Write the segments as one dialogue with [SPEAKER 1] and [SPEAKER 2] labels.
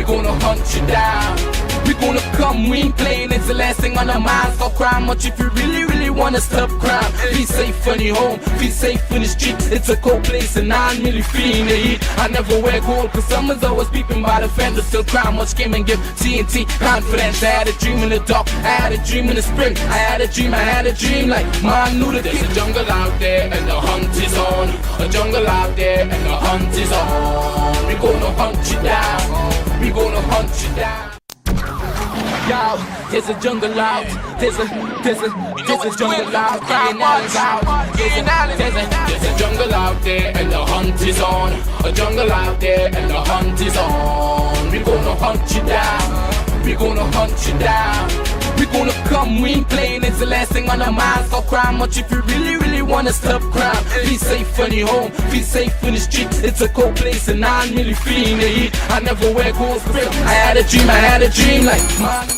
[SPEAKER 1] we gonna hunt you down. We gonna come, we ain't playing, it's the last thing on our minds. Stop crime much if you really wanna stop crime. Be safe when you're home, be safe in the street. It's a cold place and I'm really feeling the heat. I never wear gold cause someone's always peeping by the fence. Still crime much came and give TNT confidence. I had a dream in the dark, I had a dream in the spring. I had a dream like man knew that there's a jungle out there and the hunt is on. A jungle out there and the hunt is on. We gonna hunt you down, we gonna hunt you down. Yo, there's a jungle out, there's a jungle out, there's a jungle out there and the hunt is on. A jungle out there and the hunt is on. We gonna hunt you down, we gonna hunt you down. We gonna come, we ain't playing, it's the last thing on our minds. Stop crime much if you really wanna stop crime. Be safe when you're home, be safe in the streets. It's a cold place and I'm really feeling the heat. I never wear gold strip, I had a dream like man.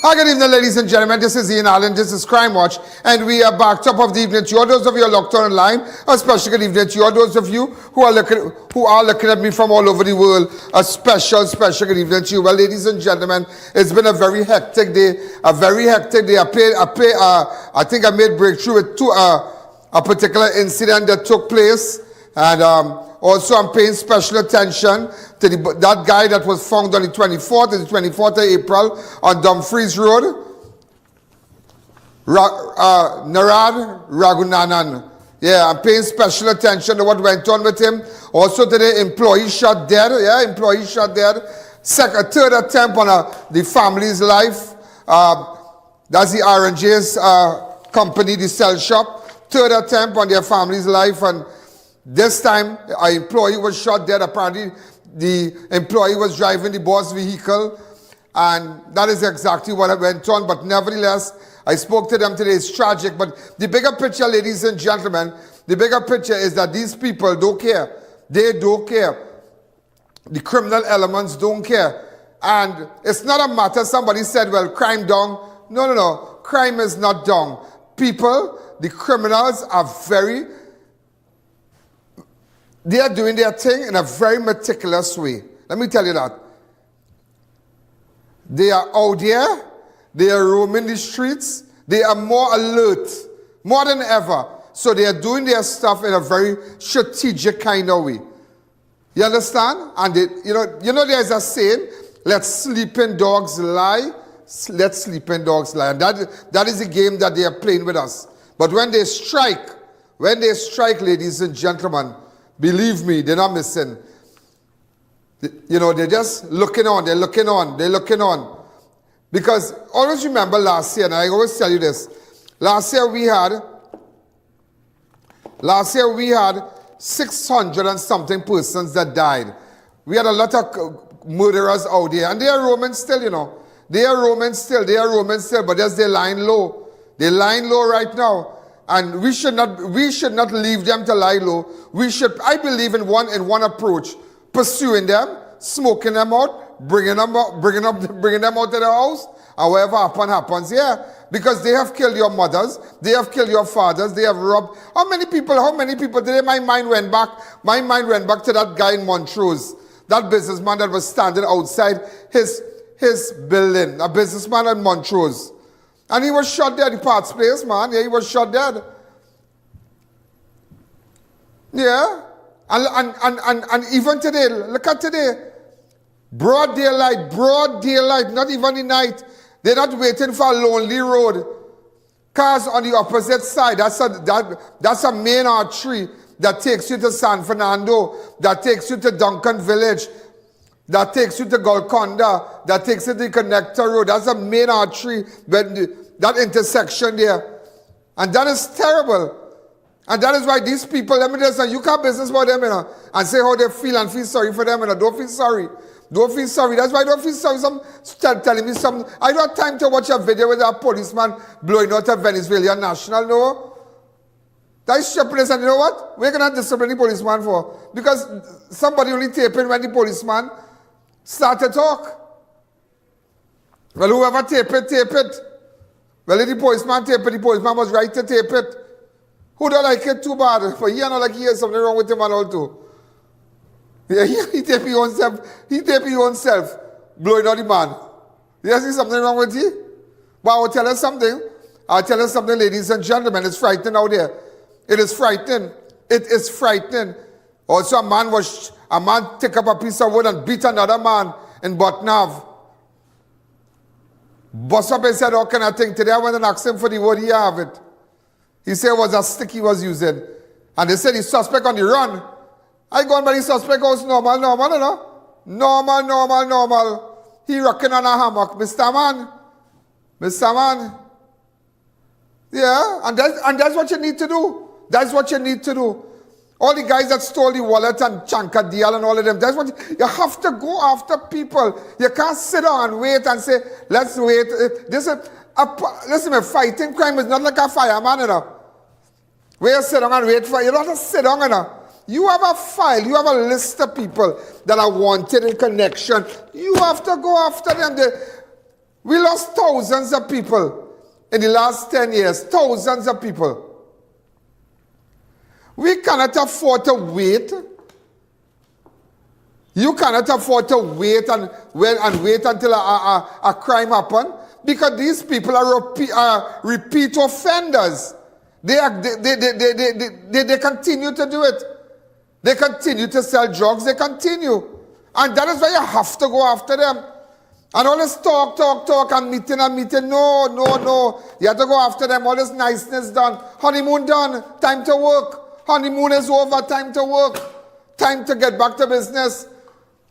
[SPEAKER 2] Hi, good evening, ladies and gentlemen. This is Ian, this is Crime Watch, and we are back top of the evening to you. Those of you who are locked on online, a special good evening to you. Those of you who are looking at me from all over the world, a special good evening to you. Well, ladies and gentlemen, it's been a very hectic day. I think I made breakthrough with a particular incident that took place, and also I'm paying special attention to that guy that was found on the 24th of April on Dumfries Road, Narad Ragunanan. Yeah, I'm paying special attention to what went on with him. Also today, employee shot dead. Yeah, employee shot dead. Third attempt on the family's life. That's the R&J's company, the cell shop. Third attempt on their family's life, and this time an employee was shot dead. Apparently the employee was driving the boss vehicle, and that is exactly what went on. But nevertheless, I spoke to them today. It's tragic, but the bigger picture, ladies and gentlemen, the bigger picture is that these people don't care. They don't care. The criminal elements don't care. And it's not a matter, somebody said, well, crime down. No. Crime is not down. People, the criminals are they are doing their thing in a very meticulous way. Let me tell you that. They are out there. They are roaming the streets. They are more alert, more than ever. So they are doing their stuff in a very strategic kind of way. You understand? And you know there's a saying, let sleeping dogs lie. Let sleeping dogs lie. And that is the game that they are playing with us. But when they strike, ladies and gentlemen, believe me, they're not missing. They're just looking on. They're looking on. Because always remember last year, and I always tell you this, last year we had 600 and something persons that died. We had a lot of murderers out there, and they are roaming still, They are roaming still, but just they're lying low. They're lying low right now. And we should not leave them to lie low. I believe in one approach: pursuing them, smoking them out, bringing them out of the house, and whatever happens. Yeah, because they have killed your mothers, they have killed your fathers, they have robbed. How many people today? My mind went back to that guy in Montrose, that businessman that was standing outside his building, a businessman in Montrose. And he was shot dead, the parts place, man. Yeah, he was shot dead. Yeah. And even today, look at today. Broad daylight, not even the night. They're not waiting for a lonely road. Cars on the opposite side. That's a main artery that takes you to San Fernando, that takes you to Duncan Village, that takes you to Golconda, that takes you to the connector road. That's a main artery, that intersection there. And that is terrible. And that is why these people, let me just say, you can't business about them, and say how they feel and feel sorry for them, Don't feel sorry. That's why I don't feel sorry. Some telling me something. I don't have time to watch a video with a policeman blowing out a Venezuelan national, no. That is stupidness, and you know what? We're going to discipline the policeman for. Because somebody only taping when the policeman start to talk. Well, whoever tape it. Well, if the policeman tape it, the policeman was right to tape it. Who don't like it too bad? For he not like he has something wrong with him and all too. Yeah, he tape his own self. He tape his own self, blowing out the man. You see something wrong with you? But I'll tell you something. I'll tell you something, ladies and gentlemen. It's frightening out there. It is frightening. It is frightening. Also, a man take up a piece of wood and beat another man in Botnav. Bust up and said, how can I think? Today I went and asked him for the wood, he have it. He said it was a stick he was using. And they said the suspect on the run. I gone by the suspect house, normal, no? Normal. He rocking on a hammock. Mr. Man. Yeah, and that's what you need to do. That's what you need to do. All the guys that stole the wallet and Chanka Dial and all of them, that's what you have to go after people. You can't sit down and wait and say, let's wait. Listen, fighting crime is not like a fireman, you know. Where you sit down and wait for, you don't have to sit down, you know. You have a file, you have a list of people that are wanted in connection. You have to go after them. We lost thousands of people in the last 10 years. Thousands of people. We cannot afford to wait. You cannot afford to wait and wait until a crime happens, because these people are repeat offenders. They continue to do it. They continue to sell drugs. They continue. And that is why you have to go after them. And all this talk, and meeting. No. You have to go after them. All this niceness done. Honeymoon done. Time to work. Honeymoon is over. Time to work. Time to get back to business.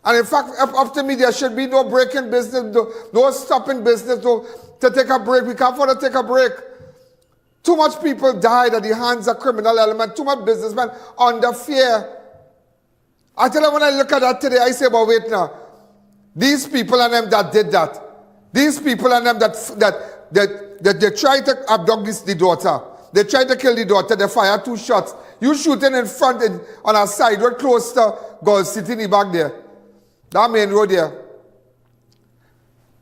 [SPEAKER 2] And in fact, up to me, there should be no break in business, no stopping business, to take a break. We can't afford to take a break. Too much people died at the hands of criminal element. Too much businessmen under fear. I tell you, when I look at that today, I say, but wait now. These people and them that did that. These people and them that they tried to abduct the daughter. They tried to kill the daughter. They fired 2 shots. You shooting in front on a side road close to Gulf City in the back there. That main road there.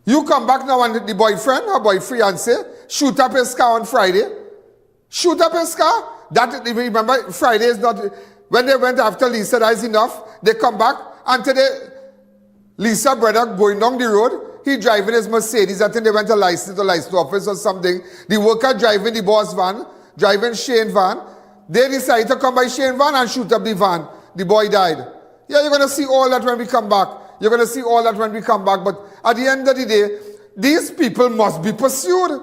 [SPEAKER 2] You come back now and the boyfriend or fiancé shoot up his car on Friday. Shoot up his car. That, remember, Friday is not... When they went after Lisa, that is enough. They come back and today, Lisa brother going down the road, he driving his Mercedes. I think they went to license office or something. The worker driving the boss van, driving Shane van. They decided to come by Shane van and shoot up the van. The boy died. Yeah, you're going to see all that when we come back. You're going to see all that when we come back. But at the end of the day, these people must be pursued.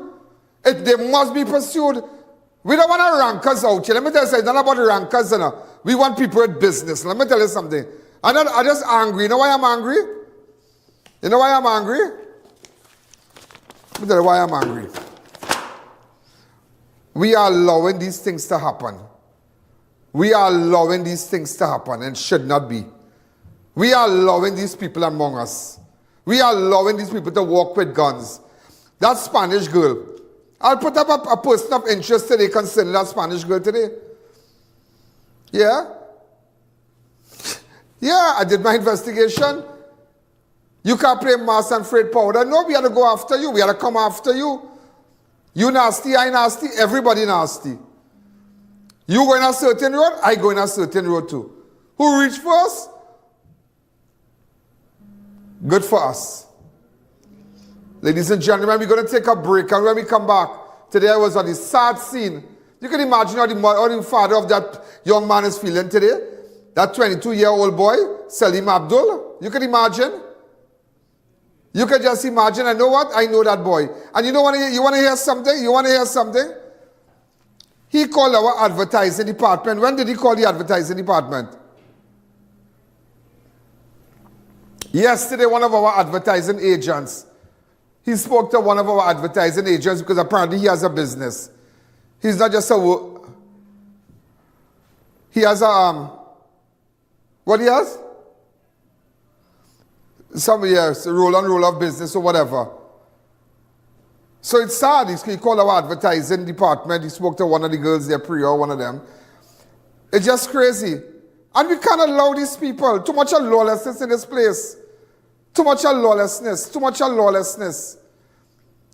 [SPEAKER 2] They must be pursued. We don't want to rank us out here. Let me tell you something. It's not about the rankers, you know. We want people with business. Let me tell you something. I'm just angry. You know why I'm angry? You know why I'm angry? Let me tell you why I'm angry. We are allowing these things to happen. We are allowing these things to happen and should not be. We are allowing these people among us. We are allowing these people to walk with guns. That Spanish girl. I'll put up a person of interest today concerning that Spanish girl today. Yeah? Yeah, I did my investigation. You can't play mass and freight powder. No, we had to go after you. We had to come after you. You nasty, I nasty, everybody nasty. You go in a certain road, I go in a certain road too. Who reached first? Good for us. Ladies and gentlemen, we're going to take a break, and when we come back, today I was on the sad scene. You can imagine how the father of that young man is feeling today. That 22-year-old boy, Saleem Abdool. You can imagine. You can just imagine. And know what? I know that boy. And you want to hear something? You want to hear something? He called our advertising department. When did he call the advertising department? Yesterday, one of our advertising agents, he spoke to one of our advertising agents because apparently he has a business. He's not just a... He has a... What he has? Some years, roll of business or whatever. So it's sad. He called our advertising department. He spoke to one of the girls there, Priya, one of them. It's just crazy. And we can't allow these people. Too much of lawlessness in this place. Too much of lawlessness. Too much of lawlessness.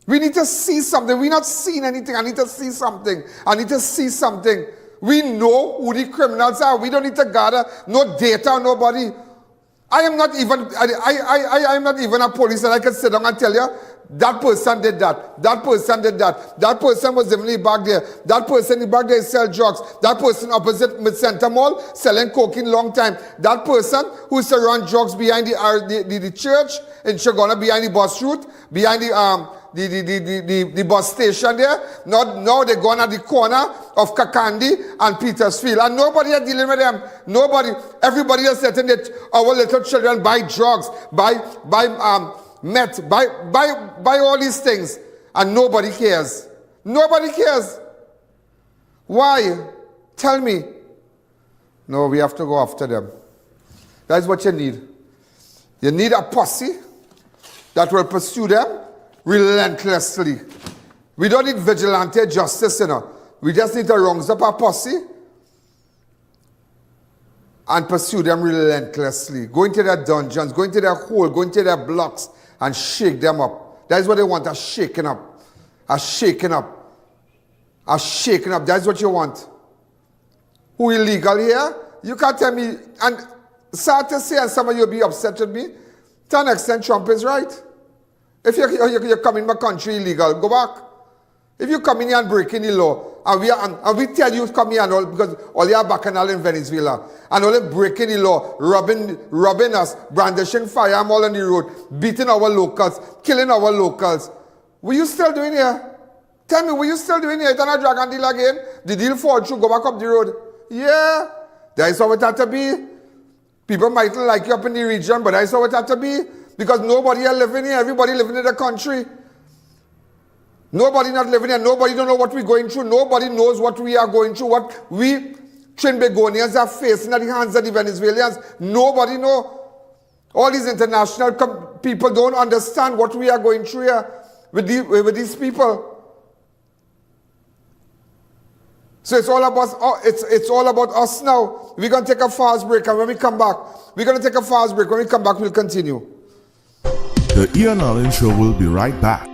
[SPEAKER 2] We need to see something. We're not seeing anything. I need to see something. I need to see something. We know who the criminals are. We don't need to gather no data on nobody. I am not even a police, and I can sit down and tell you, that person did that. That person did that. That person was definitely back there. That person in back there sell drugs. That person opposite Mid-Center Mall selling cocaine long time. That person who used to run drugs behind the church in Chagona, behind the bus route, behind the bus station there. Now they're going at the corner of Kakandi and Petersfield. And nobody is dealing with them. Nobody. Everybody is letting our little children buy drugs, buy meth, buy all these things. And nobody cares. Nobody cares. Why? Tell me. No, we have to go after them. That's what you need. You need a posse that will pursue them relentlessly. We don't need vigilante justice, you know. We just need to round up a posse and pursue them relentlessly. Go into their dungeons, go into their hole, go into their blocks and shake them up. That is what they want, a shaking up. A shaking up. A shaking up. That's what you want. Who illegal here? You can't tell me, and sad to say, and some of you will be upset with me, to an extent Trump is right. If you come in my country illegal, go back. If you come in here and break in the law, and we tell you come here and all, because all you are bacchanal in Venezuela, and all breaking the law, robbing us, brandishing firearm all on the road, beating our locals, killing our locals. What you still doing here? Tell me, what you still doing here? It's not a drug and deal again? The deal fall through, go back up the road. Yeah, that is how it had to be. People might like you up in the region, but that is how it had to be. Because nobody is living here, everybody living in the country. Nobody not living here, nobody don't know what we're going through, nobody knows what we are going through, what we Trinbagonians are facing at the hands of the Venezuelans. Nobody know. All these international people don't understand what we are going through here with these people. So it's all about us now. We're going to take a fast break, and when we come back, we'll continue.
[SPEAKER 3] The I.A.N Show will be right back.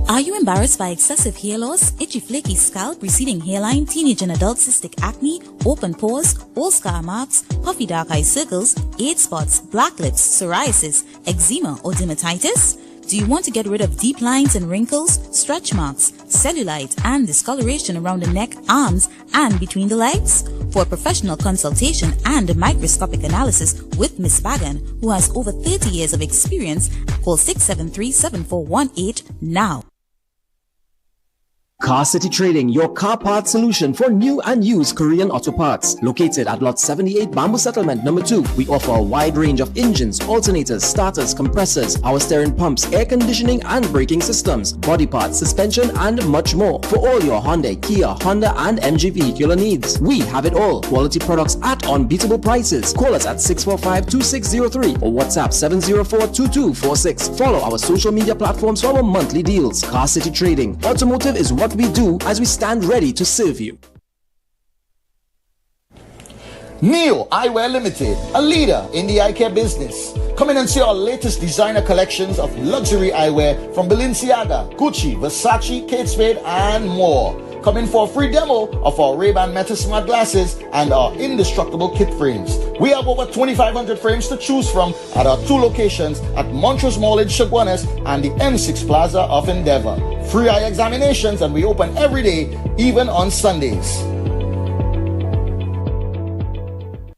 [SPEAKER 4] Are you embarrassed by excessive hair loss, itchy flaky scalp, receding hairline, teenage and adult cystic acne, open pores, old scar marks, puffy dark eye circles, age spots, black lips, psoriasis, eczema or dermatitis? Do you want to get rid of deep lines and wrinkles, stretch marks, cellulite and discoloration around the neck, arms and between the legs? For a professional consultation and a microscopic analysis with Ms. Bagan, who has over 30 years of experience, call 673-7418 now.
[SPEAKER 5] Car City Trading, your car parts solution for new and used Korean auto parts. Located at Lot 78, Bamboo Settlement number 2, we offer a wide range of engines, alternators, starters, compressors, power steering pumps, air conditioning and braking systems, body parts, suspension and much more. For all your Hyundai, Kia, Honda and MG vehicular needs. We have it all. Quality products at unbeatable prices. Call us at 645-2603 or WhatsApp 704-2246. Follow our social media platforms for our monthly deals. Car City Trading. Automotive is what we do, as we stand ready to serve you.
[SPEAKER 6] Neo Eyewear Limited, a leader in the eye care business. Come in and see our latest designer collections of luxury eyewear from Balenciaga, Gucci, Versace, Kate Spade and more. Come in for a free demo of our Ray-Ban Meta Smart glasses and our indestructible kit frames. We have over 2,500 frames to choose from at our 2 locations at Montrose Mall in Chaguanas and the M6 Plaza of Endeavor. Free eye examinations, and we open every day, even on Sundays.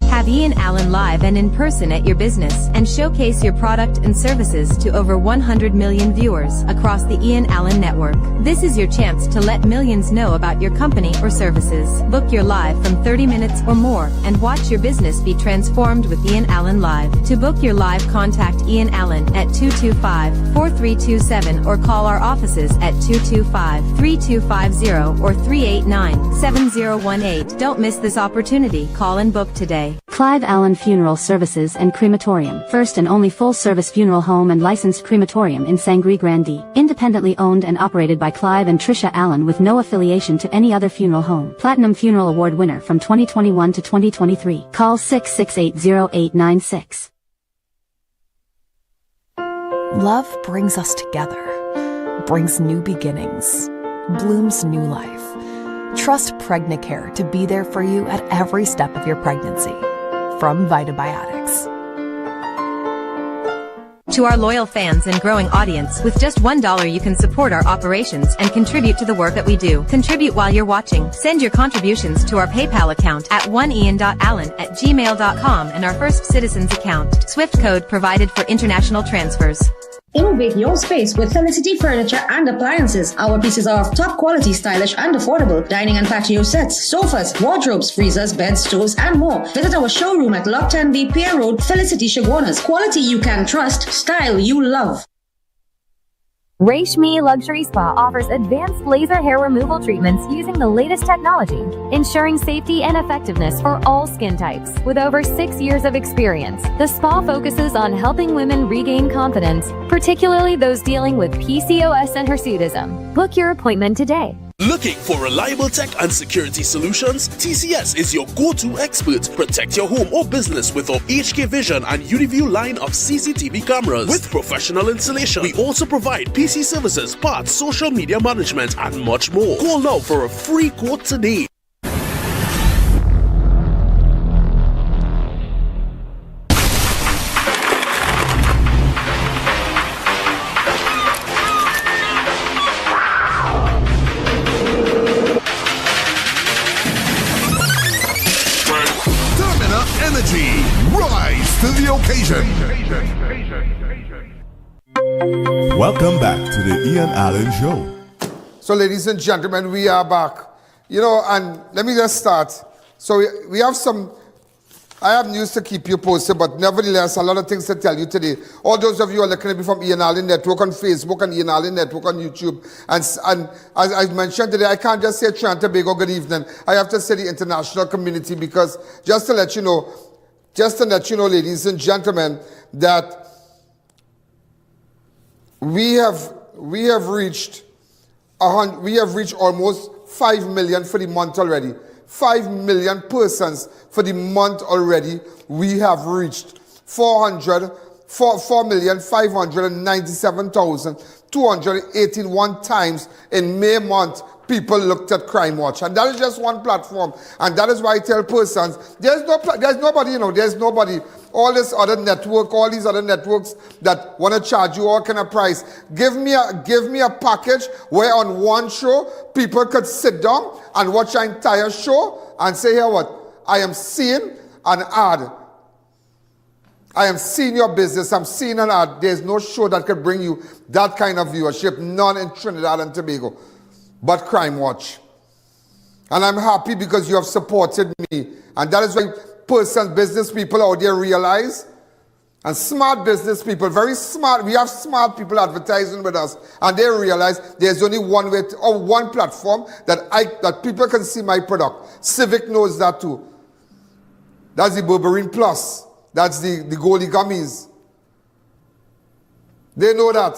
[SPEAKER 7] Have I.A.N live and in person at your business and showcase your product and services to over 100 million viewers across the I.A.N network. This is your chance to let millions know about your company or services. Book your live from 30 minutes or more and watch your business be transformed with I.A.N Live. To book your live, contact I.A.N at 225-4327 or call our offices at 225-3250 or 389-7018. Don't miss this opportunity. Call and book today.
[SPEAKER 8] Clive Allen Funeral Services and Crematorium, first and only full-service funeral home and licensed crematorium in Sangre Grande, independently owned and operated by Clive and Tricia Allen with no affiliation to any other funeral home. Platinum Funeral Award winner from 2021 to 2023. Call 6680896.
[SPEAKER 9] Love brings us together, brings new beginnings, blooms new life. Trust Pregnacare to be there for you at every step of your pregnancy. From Vitabiotics.
[SPEAKER 7] To our loyal fans and growing audience, with just $1 you can support our operations and contribute to the work that we do. Contribute while you're watching. Send your contributions to our PayPal account at ianalleyne@gmail.com and our First Citizens account. Swift code provided for international transfers.
[SPEAKER 10] Innovate your space with Felicity Furniture and Appliances. Our pieces are of top quality, stylish and affordable. Dining and patio sets, sofas, wardrobes, freezers, beds, stoves and more. Visit our showroom at Lot 10B Pier Road, Felicity Chaguanas. Quality you can trust, style you love.
[SPEAKER 11] Reshmi Luxury Spa offers advanced laser hair removal treatments using the latest technology, ensuring safety and effectiveness for all skin types. With over 6 years of experience, the spa focuses on helping women regain confidence, particularly those dealing with PCOS and hirsutism. Book your appointment today.
[SPEAKER 12] Looking for reliable tech and security solutions? TCS is your go-to expert. Protect your home or business with our HK Vision and UniView line of CCTV cameras. With professional installation, we also provide PC services, parts, social media management, and much more. Call now for a free quote today.
[SPEAKER 3] Rise to the occasion. Welcome back to the I.A.N Show.
[SPEAKER 2] So, ladies and gentlemen, we are back. You know, and let me just start. So, we have I have news to keep you posted, but nevertheless, a lot of things to tell you today. All those of you who are looking at me from I.A.N Network on Facebook and I.A.N Network on YouTube. And as I mentioned today, I can't just say Trinidad and Tobago good evening. I have to say the international community, because just to let you know, ladies and gentlemen, that we have reached almost 5 million for the month already. 5 million persons for the month already. We have reached 4,597,281 times in May month. People looked at Crime Watch, and that is just one platform. And that is why I tell persons, there's nobody. All these other networks that want to charge you all kind of price. Give me a package where on one show people could sit down and watch an entire show and say, here what? I am seeing an ad. I am seeing your business. I'm seeing an ad. There's no show that could bring you that kind of viewership. None in Trinidad and Tobago. But Crime Watch. And I'm happy because you have supported me. And that is why persons, business people out there realize, and smart business people, very smart, we have smart people advertising with us, and they realize there's only one way or one platform that people can see my product. Civic knows that too. That's the Berberine Plus. That's the Goalie Gummies. They know that.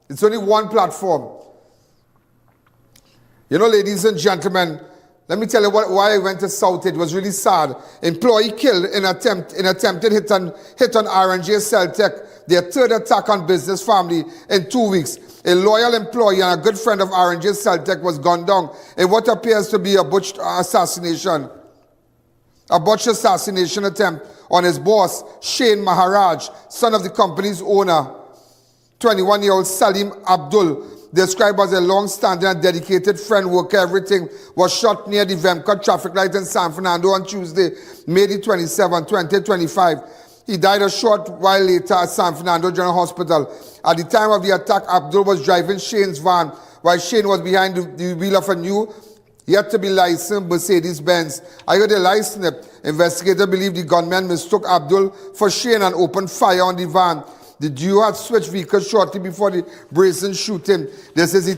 [SPEAKER 2] It's only one platform. You know, ladies and gentlemen, let me tell you why I went to South. It was really sad. Employee killed in attempted hit on R&J Cell Tech, their third attack on business family in 2 weeks. A loyal employee and a good friend of R&J Cell Tech was gunned down in what appears to be a botched assassination attempt on his boss, Shane Maharaj, son of the company's owner. 21-year-old Saleem Abdool, described as a long-standing and dedicated friend, worker, everything, was shot near the VEMCOTT traffic light in San Fernando on Tuesday, May 27, 2025. He died a short while later at San Fernando General Hospital. At the time of the attack, Abdool was driving Shane's van, while Shane was behind the wheel of a new, yet-to-be licensed Mercedes-Benz. I heard a license. Investigators believe the gunmen mistook Abdool for Shane and opened fire on the van. The duo had switched vehicles shortly before the brazen shooting. This is the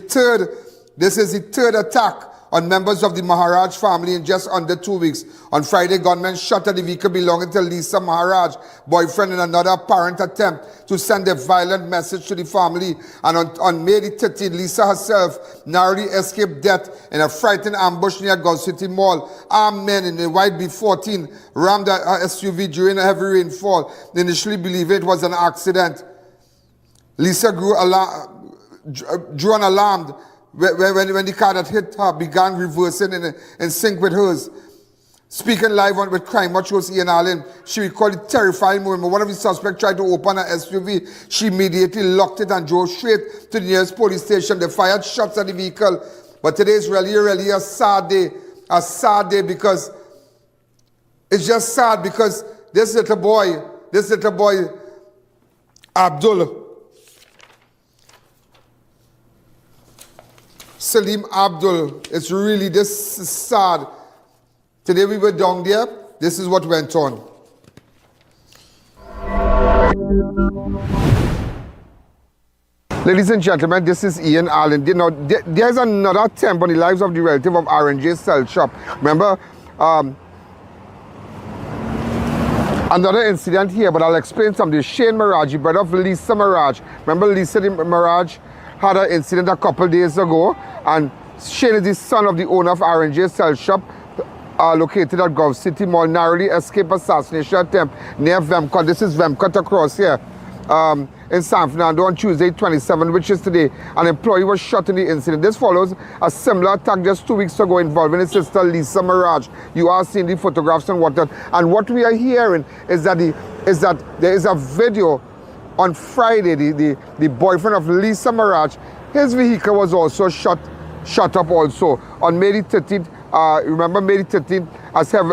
[SPEAKER 2] third attack on members of the Maharaj family in just under 2 weeks. On Friday, gunmen shot at the vehicle belonging to Lisa Maharaj, boyfriend, in another apparent attempt to send a violent message to the family. And on May 13th, Lisa herself narrowly escaped death in a frightening ambush near Gulf City Mall. Armed men in a white B14 rammed a SUV during a heavy rainfall. They initially believed it was an accident. Lisa drew an alarm when the car that hit her began reversing in sync with hers. Speaking live on with Crime Watch host I.A.N, she recalled the terrifying moment. One of the suspects tried to open her SUV. She immediately locked it and drove straight to the nearest police station. They fired shots at the vehicle. But today is really a sad day. A sad day because it's just sad because this little boy, Abdool, Saleem Abdool, it's really, this is sad. Today we were down there, this is what went on. Ladies and gentlemen, this is I.A.N. Now, there's another attempt on the lives of the relative of R&J Cell Shop. Remember, another incident here, but I'll explain something. Shane Maharaj, the brother of Lisa Maharaj. Remember Lisa Maharaj had an incident a couple days ago, and Shane is the son of the owner of R&J Cell Shop, located at Gulf City Mall, narrowly escaped assassination attempt near VEMCOTT. This is VEMCOTT across here. In San Fernando on Tuesday 27, which is today. An employee was shot in the incident. This follows a similar attack just 2 weeks ago involving his sister Lisa Maharaj. You are seeing the photographs and whatnot. And what we are hearing is that there is a video on Friday. The boyfriend of Lisa Maharaj, his vehicle was also shot up also on May the 13th. Remember May the 13th,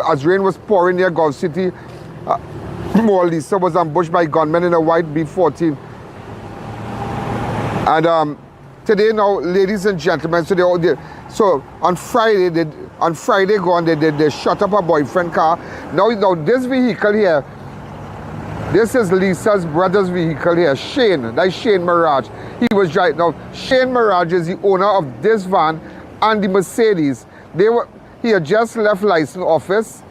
[SPEAKER 2] as rain was pouring near Gulf City, Lisa was ambushed by gunmen in a white B-14. And today now, ladies and gentlemen, so on Friday they shot up her boyfriend car. Now this vehicle here, this is Lisa's brother's vehicle here, Shane. That's Shane Maharaj. He was driving. Now Shane Maharaj is the owner of this van and the Mercedes. He had just left license office.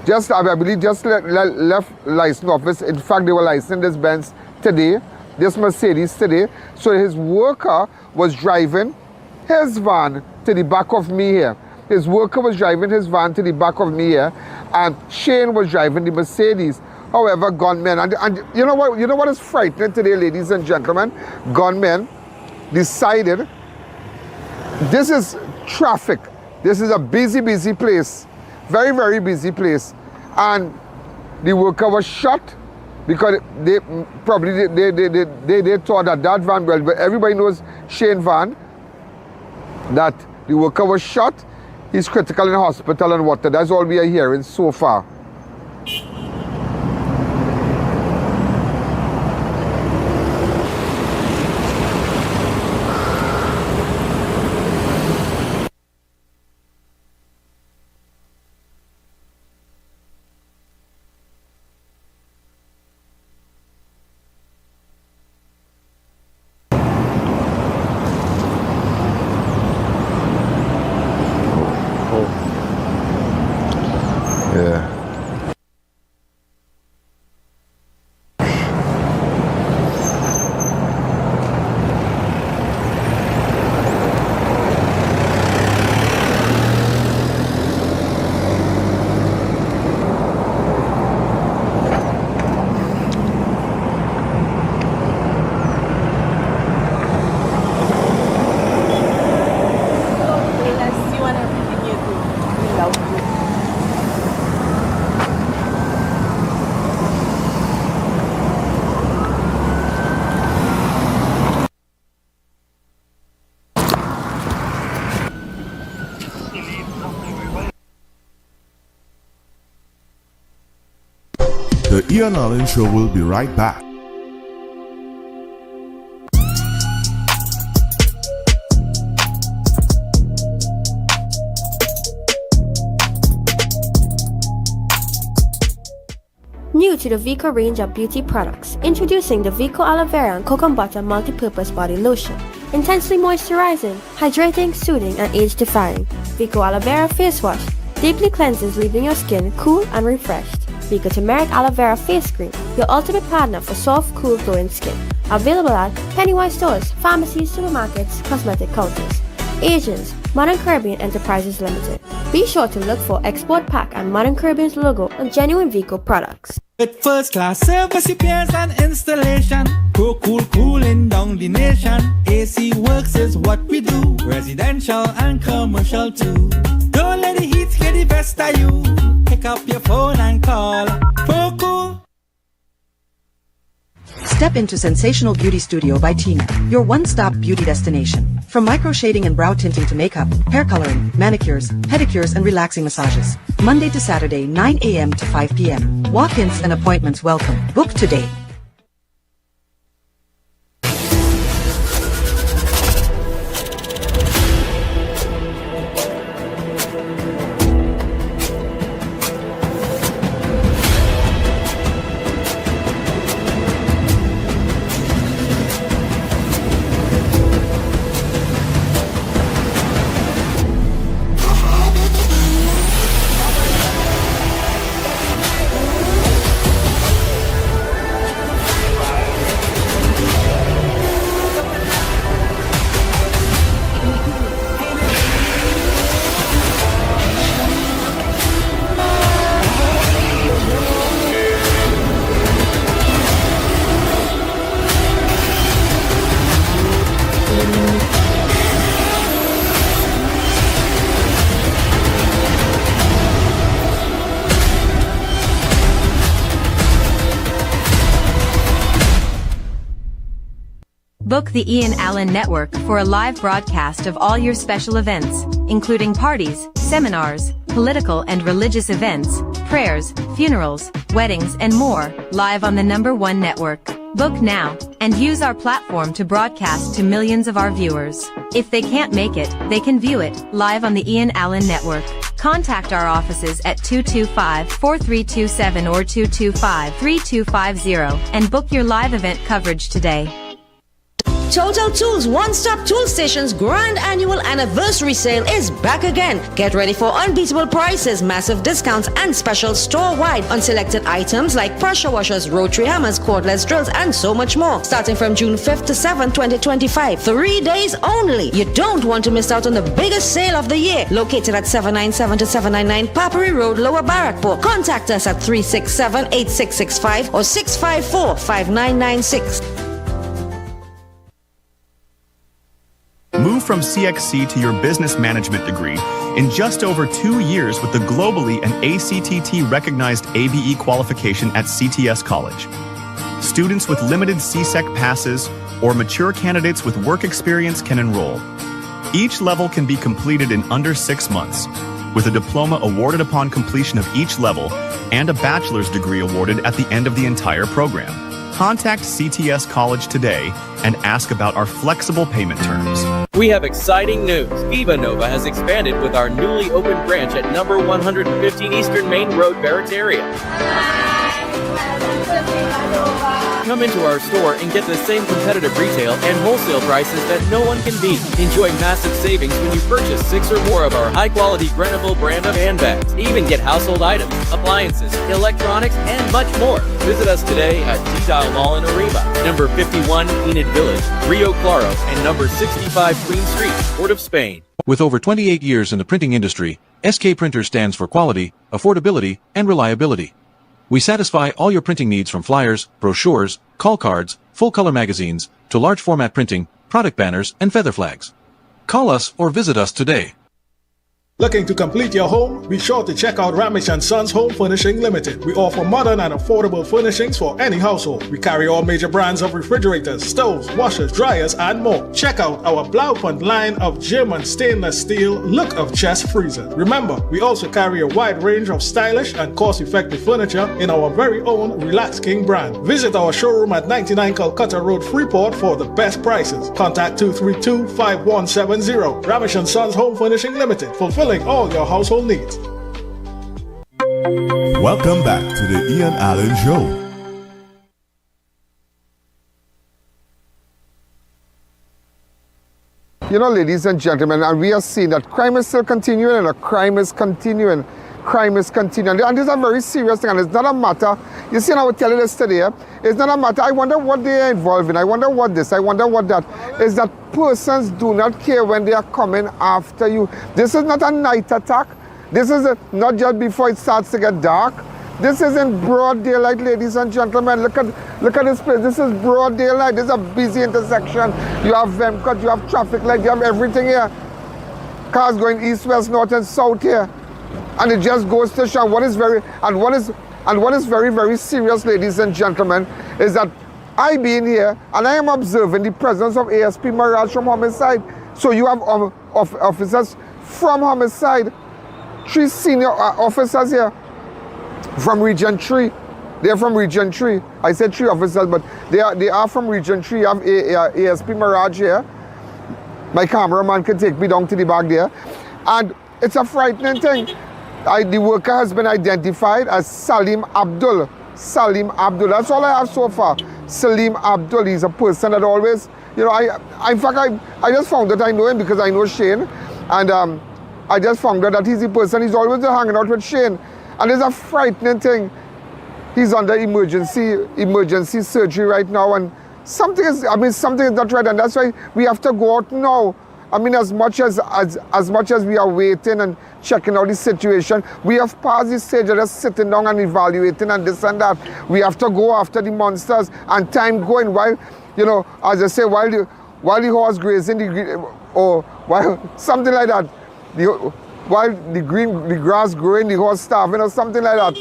[SPEAKER 2] I believe just left license office. In fact, they were licensing this Benz today, this Mercedes today. So his worker was driving his van to the back of me here. His worker was driving his van to the back of me here, and Shane was driving the Mercedes. However, gunmen, and you know what is frightening today, ladies and gentlemen? Gunmen decided, this is traffic. This is a busy place. Very, very busy place. And the worker was shot because they thought that van, well, but everybody knows Shane van, that the worker was shot. He's critical in the hospital and whatnot. That's all we are hearing so far.
[SPEAKER 3] The I.A.N Show will be right back.
[SPEAKER 13] New to the VEMCOTT range of beauty products, introducing the VEMCOTT Aloe Vera and Coconut Butter Multi-Purpose Body Lotion. Intensely moisturizing, hydrating, soothing, and age-defying. VEMCOTT Aloe Vera Face Wash deeply cleanses, leaving your skin cool and refreshed. VEMCOTT Turmeric Aloe Vera Face Cream, your ultimate partner for soft, cool, glowing skin. Available at Pennywise stores, pharmacies, supermarkets, cosmetic counters. Asians, Modern Caribbean Enterprises Limited. Be sure to look for Export Pack and Modern Caribbean's logo on genuine VEMCOTT products.
[SPEAKER 14] With first-class service repairs and installation, Pro Cool cooling down the nation. AC Works is what we do, residential and commercial too. Don't let the heat get the best of you. Pick up your phone and call Pro Cool.
[SPEAKER 15] Step into Sensational Beauty Studio by Tina, your one-stop beauty destination. From micro shading and brow tinting to makeup, hair coloring, manicures, pedicures, and relaxing massages. Monday to Saturday, 9 a.m. to 5 p.m. Walk-ins and appointments welcome. Book today.
[SPEAKER 7] Book the I.A.N Network for a live broadcast of all your special events, including parties, seminars, political and religious events, prayers, funerals, weddings, and more, live on the #1 network. Book now, and use our platform to broadcast to millions of our viewers. If they can't make it, they can view it, live on the I.A.N Network. Contact our offices at 225-4327 or 225-3250 and book your live event coverage today.
[SPEAKER 10] Total Tools One-Stop Tool Station's grand annual anniversary sale is back again. Get ready for unbeatable prices, massive discounts, and special store-wide on selected items like pressure washers, rotary hammers, cordless drills, and so much more. Starting from June 5th to 7th, 2025. 3 days only. You don't want to miss out on the biggest sale of the year. Located at 797 to 799 Papari Road, Lower Barrackport. Contact us at 367-8665 or 654-5996.
[SPEAKER 16] Move from CXC to your business management degree in just over 2 years with the globally and ACTT recognized ABE qualification at CTS College. Students with limited CSEC passes or mature candidates with work experience can enroll. Each level can be completed in under 6 months, with a diploma awarded upon completion of each level and a bachelor's degree awarded at the end of the entire program. Contact CTS College today and ask about our flexible payment terms.
[SPEAKER 17] We have exciting news. Viva Nova has expanded with our newly opened branch at number 115 Eastern Main Road, Barracks area. Come into our store and get the same competitive retail and wholesale prices that no one can beat. Enjoy massive savings when you purchase 6 or more of our high-quality Grenville brand of handbags. Even get household items, appliances, electronics, and much more. Visit us today at T-Dial Mall in Arriba, number 51 Enid Village, Rio Claro, and number 65 Queen Street, Port of Spain.
[SPEAKER 18] With over 28 years in the printing industry, SK Printer stands for quality, affordability, and reliability. We satisfy all your printing needs from flyers, brochures, call cards, full-color magazines, to large-format printing, product banners, and feather flags. Call us or visit us today.
[SPEAKER 19] Looking to complete your home? Be sure to check out Ramesh & Sons Home Furnishing Limited. We offer modern and affordable furnishings for any household. We carry all major brands of refrigerators, stoves, washers, dryers, and more. Check out our Blaupunkt line of German stainless steel look of chest freezers. Remember, we also carry a wide range of stylish and cost-effective furniture in our very own Relax King brand. Visit our showroom at 99 Calcutta Road, Freeport for the best prices. Contact 232-5170. Ramesh & Sons Home Furnishing Limited. Fulfilling all your household needs.
[SPEAKER 3] Welcome back to the I.A.N Show.
[SPEAKER 2] You know, ladies and gentlemen, and we are seeing that crime is still continuing, and the crime is continuing. Crime is continuing. And this is a very serious thing, and it's not a matter, you see, and I will tell you this today, it's not a matter, I wonder what they are involved in, I wonder what this, I wonder what that, is that persons do not care when they are coming after you. This is not a night attack. This is not just before it starts to get dark. This is in broad daylight, ladies and gentlemen. Look at this place. This is broad daylight. This is a busy intersection. You have VEMCOTT, you have traffic light, you have everything here. Cars going east, west, north, and south here. And it just goes to show what is very serious, ladies and gentlemen, is that I being here and I am observing the presence of ASP Maharaj from homicide. So you have officers from homicide, 3 senior officers here from Region 3. They're from Region 3. I said 3 officers, but they are from Region 3. You have ASP Maharaj here. My cameraman can take me down to the back there. And it's a frightening thing. The worker has been identified as Saleem Abdool. Saleem Abdool. That's all I have so far. Saleem Abdool. He's a person that always, you know, in fact, I just found that I know him because I know Shane. And I just found out that he's the person. He's always hanging out with Shane. And it's a frightening thing. He's under emergency surgery right now. And something is not right. And that's why we have to go out now. I mean, as much as we are waiting and checking out the situation, we have passed the stage of just sitting down and evaluating and this and that. We have to go after the monsters and time going while, you know, as I say, while the horse grazing, while something like that, while the grass growing, the horse starving or something like that.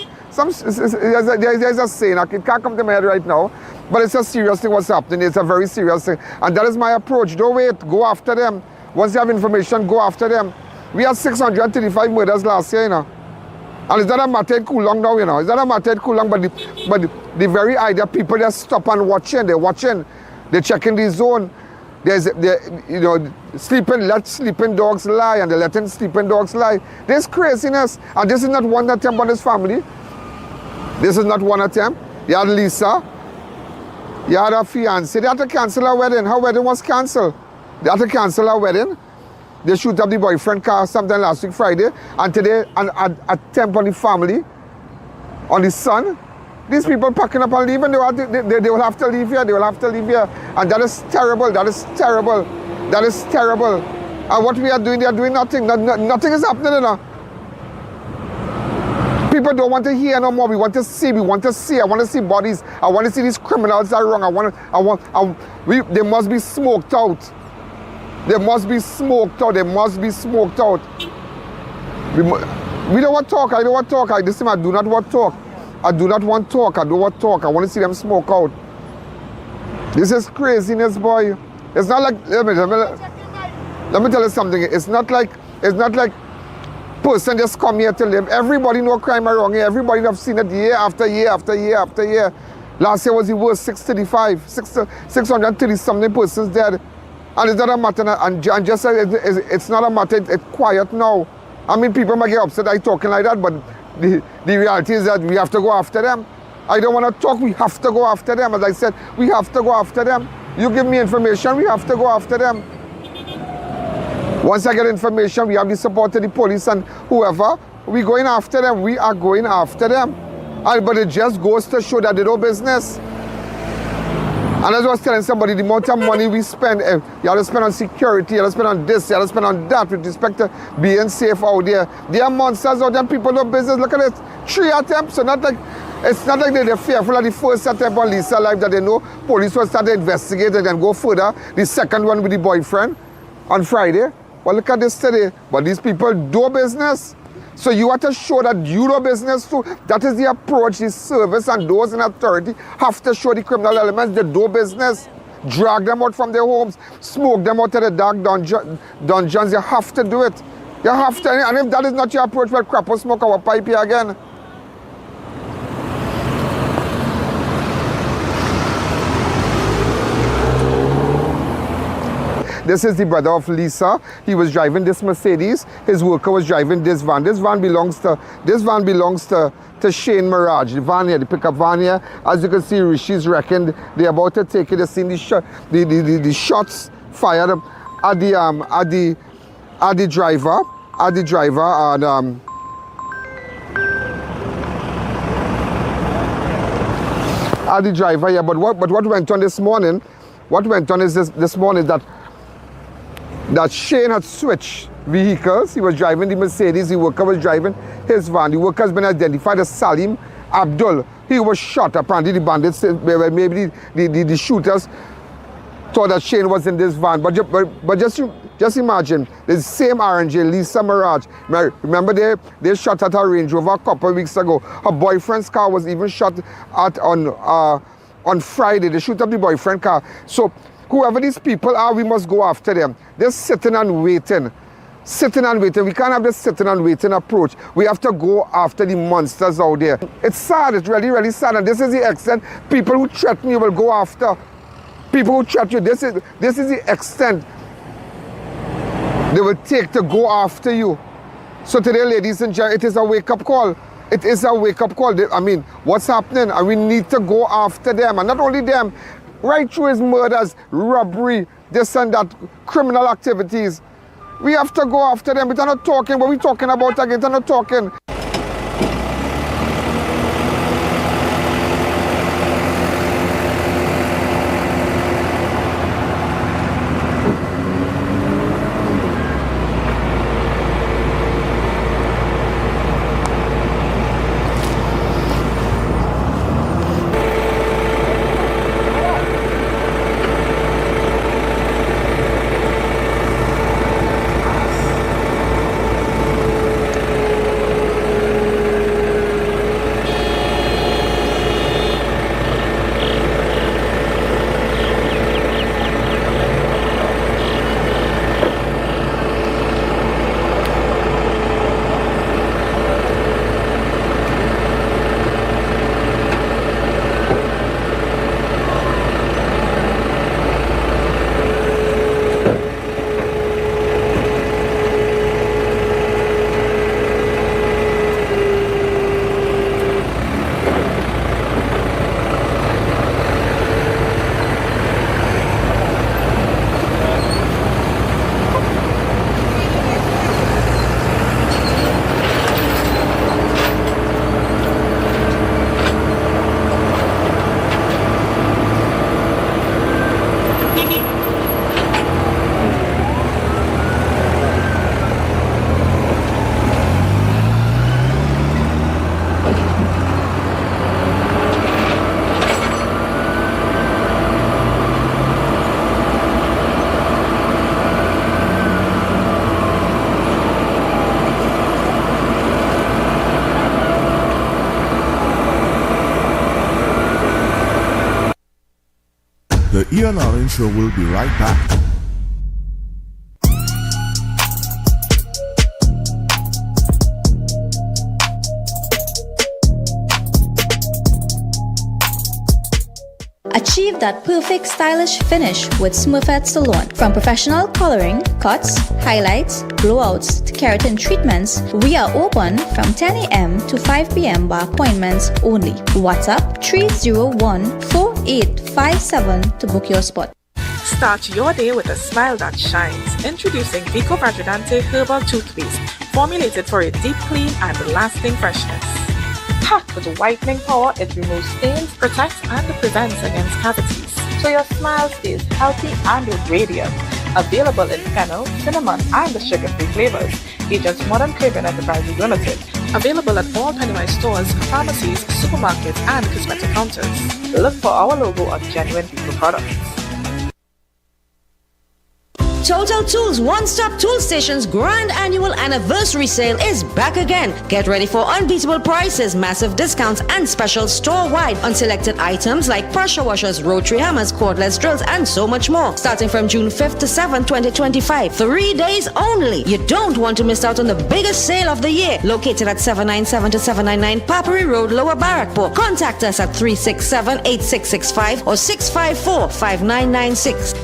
[SPEAKER 2] There's a saying, it can't come to my head right now, but it's a serious thing what's happening. It's a very serious thing. And that is my approach. Don't wait, go after them. Once you have information, go after them. We had 635 murders last year, you know. And it's not a matter of cool long now, you know. It's not a matter of cool long, but the very idea, people just stop and watching. They're watching. They're checking the zone. You know, let sleeping dogs lie, and they're letting sleeping dogs lie. There's craziness. And this is not one attempt on this family. This is not one attempt. You had Lisa. You had her fiancé. They had to cancel her wedding. Her wedding was cancelled. They had to cancel her wedding. They shoot up the boyfriend car sometime last week Friday. And today, an attempt on the family, on the son. These people packing up and leaving. They will have to leave here. They will have to leave here. And that is terrible. That is terrible. That is terrible. And what we are doing, they are doing nothing. Nothing is happening, you know. People don't want to hear no more. We want to see. I want to see bodies. I want to see these criminals that are wrong. They must be smoked out. They must be smoked out. They must be smoked out. We don't want to talk. I don't want to talk. I do not want to talk. I do not want to talk. I don't want to talk. I want to see them smoke out. This is craziness, boy. It's not like, let me tell you something. It's not like person just come here to live. Everybody know crime around here. Everybody have seen it year after year after year after year. Last year was the worst, 630 something persons dead. And it's not a matter, and just it's not a matter, it's quiet now. I mean, people might get upset I talking like that, but the reality is that we have to go after them. I don't want to talk, we have to go after them. As I said, we have to go after them. You give me information, we have to go after them. Once I get information, we have the support of the police and whoever, we're going after them. We are going after them. But it just goes to show that they do business. And as I was telling somebody, the amount of money we spend, you have to spend on security, you have to spend on this, you have to spend on that with respect to being safe out there. There are monsters out there, people do business. Look at it, 3 attempts. So it's not like they're fearful of the first attempt on Lisa's life that they know police will start to investigate and then go further. The second one with the boyfriend on Friday. Well, look at this today. But these people do business. So you have to show that you do business too. That is the approach. The service and those in authority have to show the criminal elements they do business. Drag them out from their homes. Smoke them out of the dark dungeons. You have to do it. You have to. And if that is not your approach, well, crap, we'll smoke our pipe here again. This is the brother of Lisa. He was driving this Mercedes. His worker was driving this van. This van belongs to Shane Maharaj. The van here, the pickup van here. As you can see, Rishi's reckoned. They're about to take it. They've seen the shots fired at the driver. And at the driver, yeah. But what went on this morning? What went on is this morning that that Shane had switched vehicles. He was driving the Mercedes, the worker was driving his van. The worker has been identified as Saleem Abdool. He was shot. Apparently the bandits, maybe the shooters thought that Shane was in this van. But just imagine, the same R&J, Lisa Maharaj. Remember they shot at her Range Rover a couple of weeks ago. Her boyfriend's car was even shot at on Friday. They shoot up the boyfriend car. So whoever these people are, we must go after them. They're sitting and waiting. Sitting and waiting. We can't have this sitting and waiting approach. We have to go after the monsters out there. It's sad. It's really, really sad. And this is the extent people who threaten you will go after. People who threaten you, this is the extent they will take to go after you. So today, ladies and gentlemen, it is a wake-up call. It is a wake-up call. I mean, what's happening? And we need to go after them. And not only them, right through his murders, robbery, this and that, criminal activities. We have to go after them. We're not talking. What we're talking about again, we're not talking.
[SPEAKER 3] The I.A.N show will be right back.
[SPEAKER 4] Achieve that perfect stylish finish with Smurfette Salon. From professional coloring, cuts, highlights, blowouts to keratin treatments, we are open from 10 a.m. to 5 p.m. by appointments only. WhatsApp 301-4857 to book your spot.
[SPEAKER 20] Start your day with a smile that shines. Introducing Vico Vagradante Herbal Toothpaste, formulated for a deep clean and lasting freshness. Packed with whitening power, it removes stains, protects and prevents against cavities, so your smile stays healthy and radiant. Available in fennel, cinnamon and the sugar-free flavors. Agents Modern Caribbean Enterprises Limited. Available at all Pennywise stores, pharmacies, supermarkets and cosmetic counters. Look for our logo on genuine Vico products.
[SPEAKER 10] Total Tools One-Stop Tool Station's grand annual anniversary sale is back again. Get ready for unbeatable prices, massive discounts, and special store-wide on selected items like pressure washers, rotary hammers, cordless drills, and so much more. Starting from June 5th to 7th, 2025. 3 days only. You don't want to miss out on the biggest sale of the year. Located at 797 to 799 Papari Road, Lower Barrackport. Contact us at 367-8665 or 654-5996.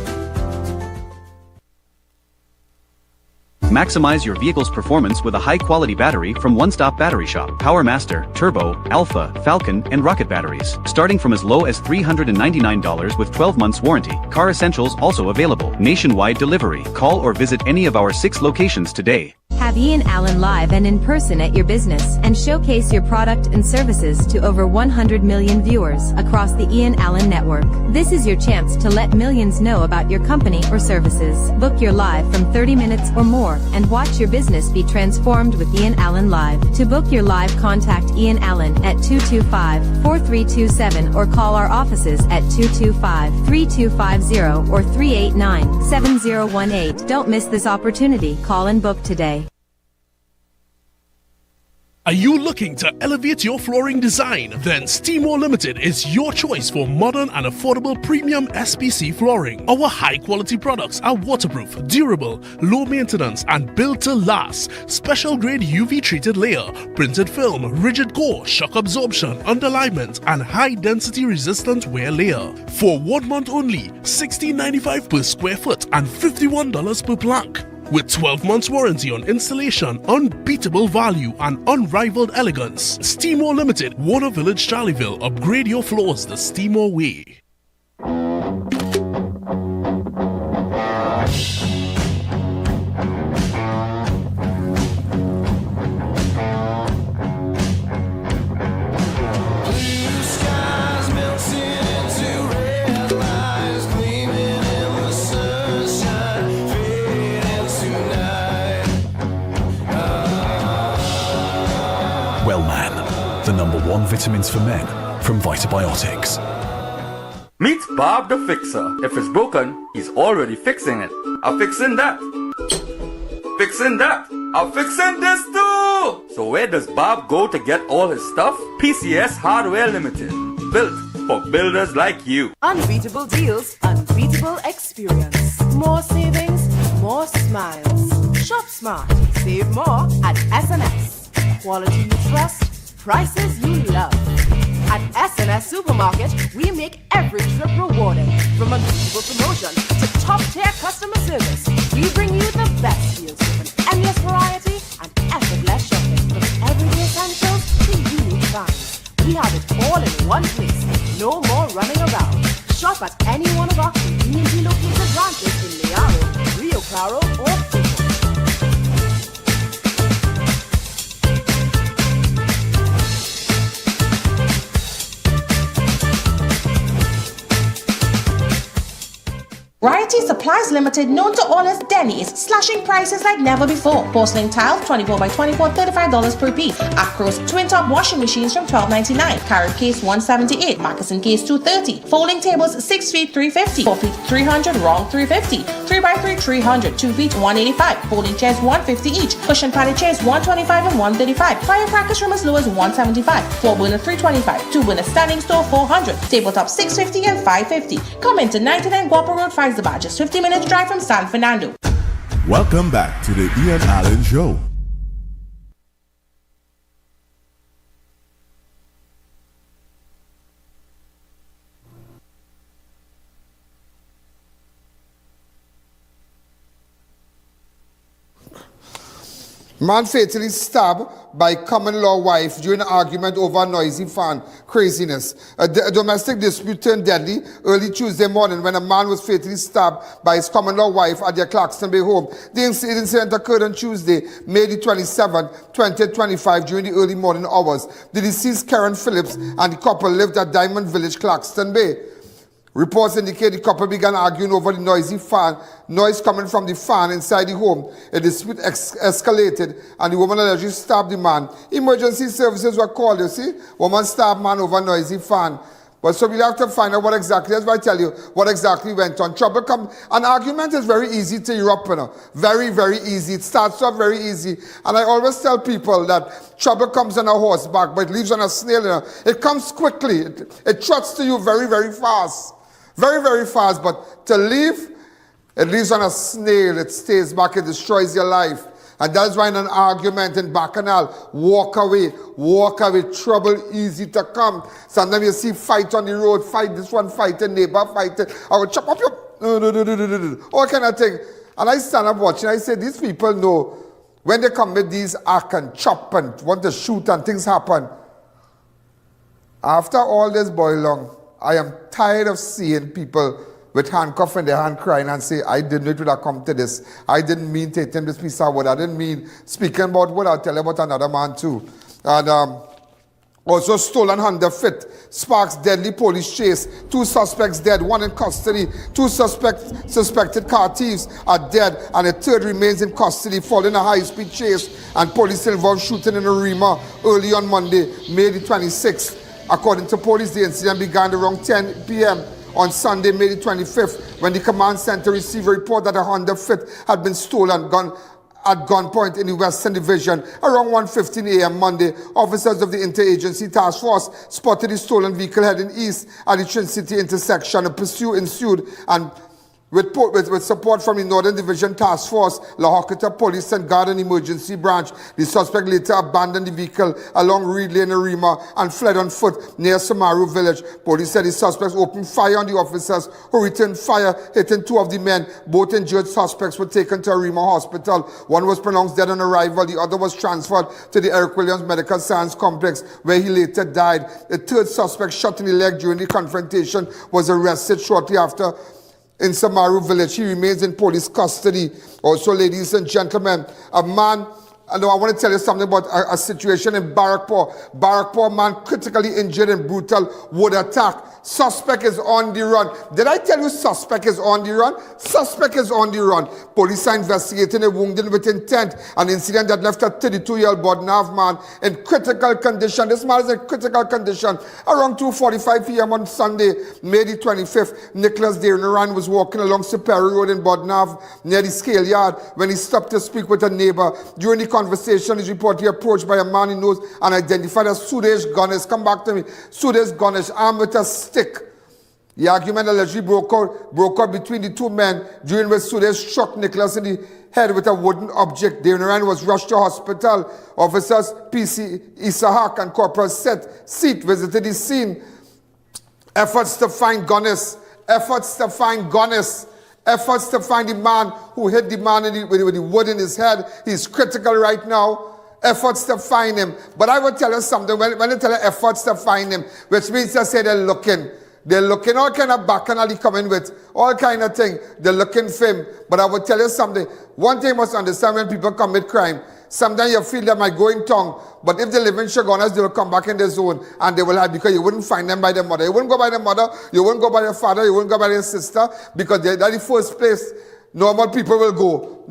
[SPEAKER 21] Maximize your vehicle's performance with a high-quality battery from One Stop Battery Shop. Power Master, Turbo, Alpha, Falcon, and Rocket batteries. Starting from as low as $399 with 12 months warranty. Car Essentials also available. Nationwide delivery. Call or visit any of our 6 locations today.
[SPEAKER 7] Have I.A.N live and in person at your business and showcase your product and services to over 100 million viewers across the I.A.N network. This is your chance to let millions know about your company or services. Book your live from 30 minutes or more and watch your business be transformed with I.A.N Live. To book your live, contact I.A.N at 225-4327 or call our offices at 225-3250 or 389-7018. Don't miss this opportunity. Call and book today.
[SPEAKER 12] Are you looking to elevate your flooring design? Then Steamore Limited is your choice for modern and affordable premium SPC flooring. Our high quality products are waterproof, durable, low maintenance and built to last. Special grade UV treated layer, printed film, rigid core, shock absorption, underlayment and high density resistant wear layer. For 1 month only, $16.95 per square foot and $51 per plank. With 12 months warranty on installation, unbeatable value and unrivaled elegance. Steamore Limited, Warner Village, Charleville. Upgrade your floors the Steamore way.
[SPEAKER 1] The #1 vitamins for men from Vitabiotics.
[SPEAKER 22] Meet Bob the Fixer. If it's broken, he's already fixing it. I'm fixing that. Fixing that. I'm fixing this too. So where does Bob go to get all his stuff? PCS Hardware Limited. Built for builders like you.
[SPEAKER 23] Unbeatable deals, unbeatable experience. More savings, more smiles. Shop smart, save more at SNS. Quality you trust, prices you love. At SNS Supermarket, we make every trip rewarding. From unbeatable promotion to top-tier customer service, we bring you the best deals with an endless variety and effortless shopping. From everyday essentials to unique finds, we have it all in one place. No more running around. Shop at any one of our conveniently located branches in Learo, Rio Claro, or Pico.
[SPEAKER 24] Variety Supplies Limited, known to all as Denny, is slashing prices like never before. Porcelain tiles, 24 by 24, $35 per piece. Acros twin top washing machines from $12.99. Carrot case, $178. Moccasin case, $230. Folding tables, 6 feet, $350. 4 feet, $300. Wrong, $350. 3 by 3, $300. 2 feet, $185. Folding chairs, $150 each. Cushion padded chairs, $125 and $135. Firecrackers from as low as $175. 4 burner, $325. 2 burner standing store, $400. Tabletop, $650 and $550. Come into 99 Guapa Road, Bar, just 50 minutes drive from San Fernando.
[SPEAKER 3] Welcome back to the I.A.N Show.
[SPEAKER 2] Man fatally stabbed by common law wife during an argument over a noisy fan. Craziness. A domestic dispute turned deadly early Tuesday morning when a man was fatally stabbed by his common law wife at their Claxton Bay home. The incident occurred on Tuesday, May the 27th, 2025, during the early morning hours. The deceased Karen Phillips and the couple lived at Diamond Village, Claxton Bay. Reports indicate the couple began arguing over the noise coming from the fan inside the home. A dispute escalated and the woman allegedly stabbed the man. Emergency services were called, you see. Woman stabbed man over noisy fan. But so we'll have to find out what exactly, that's why I tell you, what exactly went on. An argument is very easy to erupt, you know. Very, very easy. It starts off very easy. And I always tell people that trouble comes on a horseback, but it leaves on a snail, you know. It comes quickly. It trots to you very, very fast. Very, very fast, but to leave, it leaves on a snail, it stays back, it destroys your life. And that's why in an argument in Bacchanal, walk away, trouble easy to come. Sometimes you see fight on the road, fight this one, fight a neighbor, fight it, I will chop up your, all kind of thing. And I stand up watching, I say, these people know when they commit these acts and chop and want to shoot and things happen. After all this boil long, I am tired of seeing people with handcuff in their hand crying and say, I didn't know it would have come to this. I didn't mean taking this piece of wood. I didn't mean speaking about wood. I'll tell you about another man too. And also stolen Honda Fit sparks deadly police chase. 2 suspects dead, 1 in custody. 2 suspected car thieves are dead, and a 3rd remains in custody following a high-speed chase and police involved shooting in Arima early on Monday, May the 26th. According to police, the incident began around 10 p.m. on Sunday, May the 25th, when the command center received a report that a Honda Fit had been stolen at gunpoint in the Western Division. Around 1:15 a.m. Monday, officers of the Interagency Task Force spotted the stolen vehicle heading east at the Trinidad intersection. A pursuit ensued, and with support from the Northern Division Task Force, La Hocata Police and Guard and Emergency Branch, the suspect later abandoned the vehicle along Reed Lane, Arima, and fled on foot near Samaru Village. Police said the suspects opened fire on the officers, who returned fire, hitting 2 of the men. Both injured suspects were taken to Arima Hospital. One was pronounced dead on arrival. The other was transferred to the Eric Williams Medical Science Complex, where he later died. A 3rd suspect shot in the leg during the confrontation was arrested shortly after in Samaru Village. He remains in police custody. Also, ladies and gentlemen, a man, I want to tell you something about a situation in Barrackpore. Barrackpore man critically injured in brutal wood attack. Suspect is on the run. Did I tell you suspect is on the run? Suspect is on the run. Police are investigating a wounding with intent. An incident that left a 32-year-old Bodnav man in critical condition. This man is in critical condition. Around 2:45 p.m. on Sunday, May the 25th, Nicholas Dearnaran was walking along Superior Road in Bodnav near the scale yard when he stopped to speak with a neighbor. During the conversation, is reportedly approached by a man he knows and identified as Sudesh Ganesh. Come back to me. Sudesh Ganesh, armed with a stick. The argument allegedly broke out between the 2 men, during which Sudesh struck Nicholas in the head with a wooden object. Dearnaran was rushed to hospital. Officers P.C. Isahak and Corporal Seat visited the scene. Efforts to find Ganesh. Efforts to find the man who hit the man with the wood in his head. He's critical right now. Efforts to find him. But I will tell you something. When I tell you efforts to find him, which means to say they're looking. They're looking all kind of bacchanal he coming with. All kind of thing. They're looking for him. But I will tell you something. One thing you must understand when people commit crime. Sometimes you feel they might go in tongue. But if they live in Chagonas, they will come back in their zone. And they will have, because you wouldn't find them by their mother. You wouldn't go by their mother. You wouldn't go by their father. You wouldn't go by their sister. Because that's the first place normal people will go.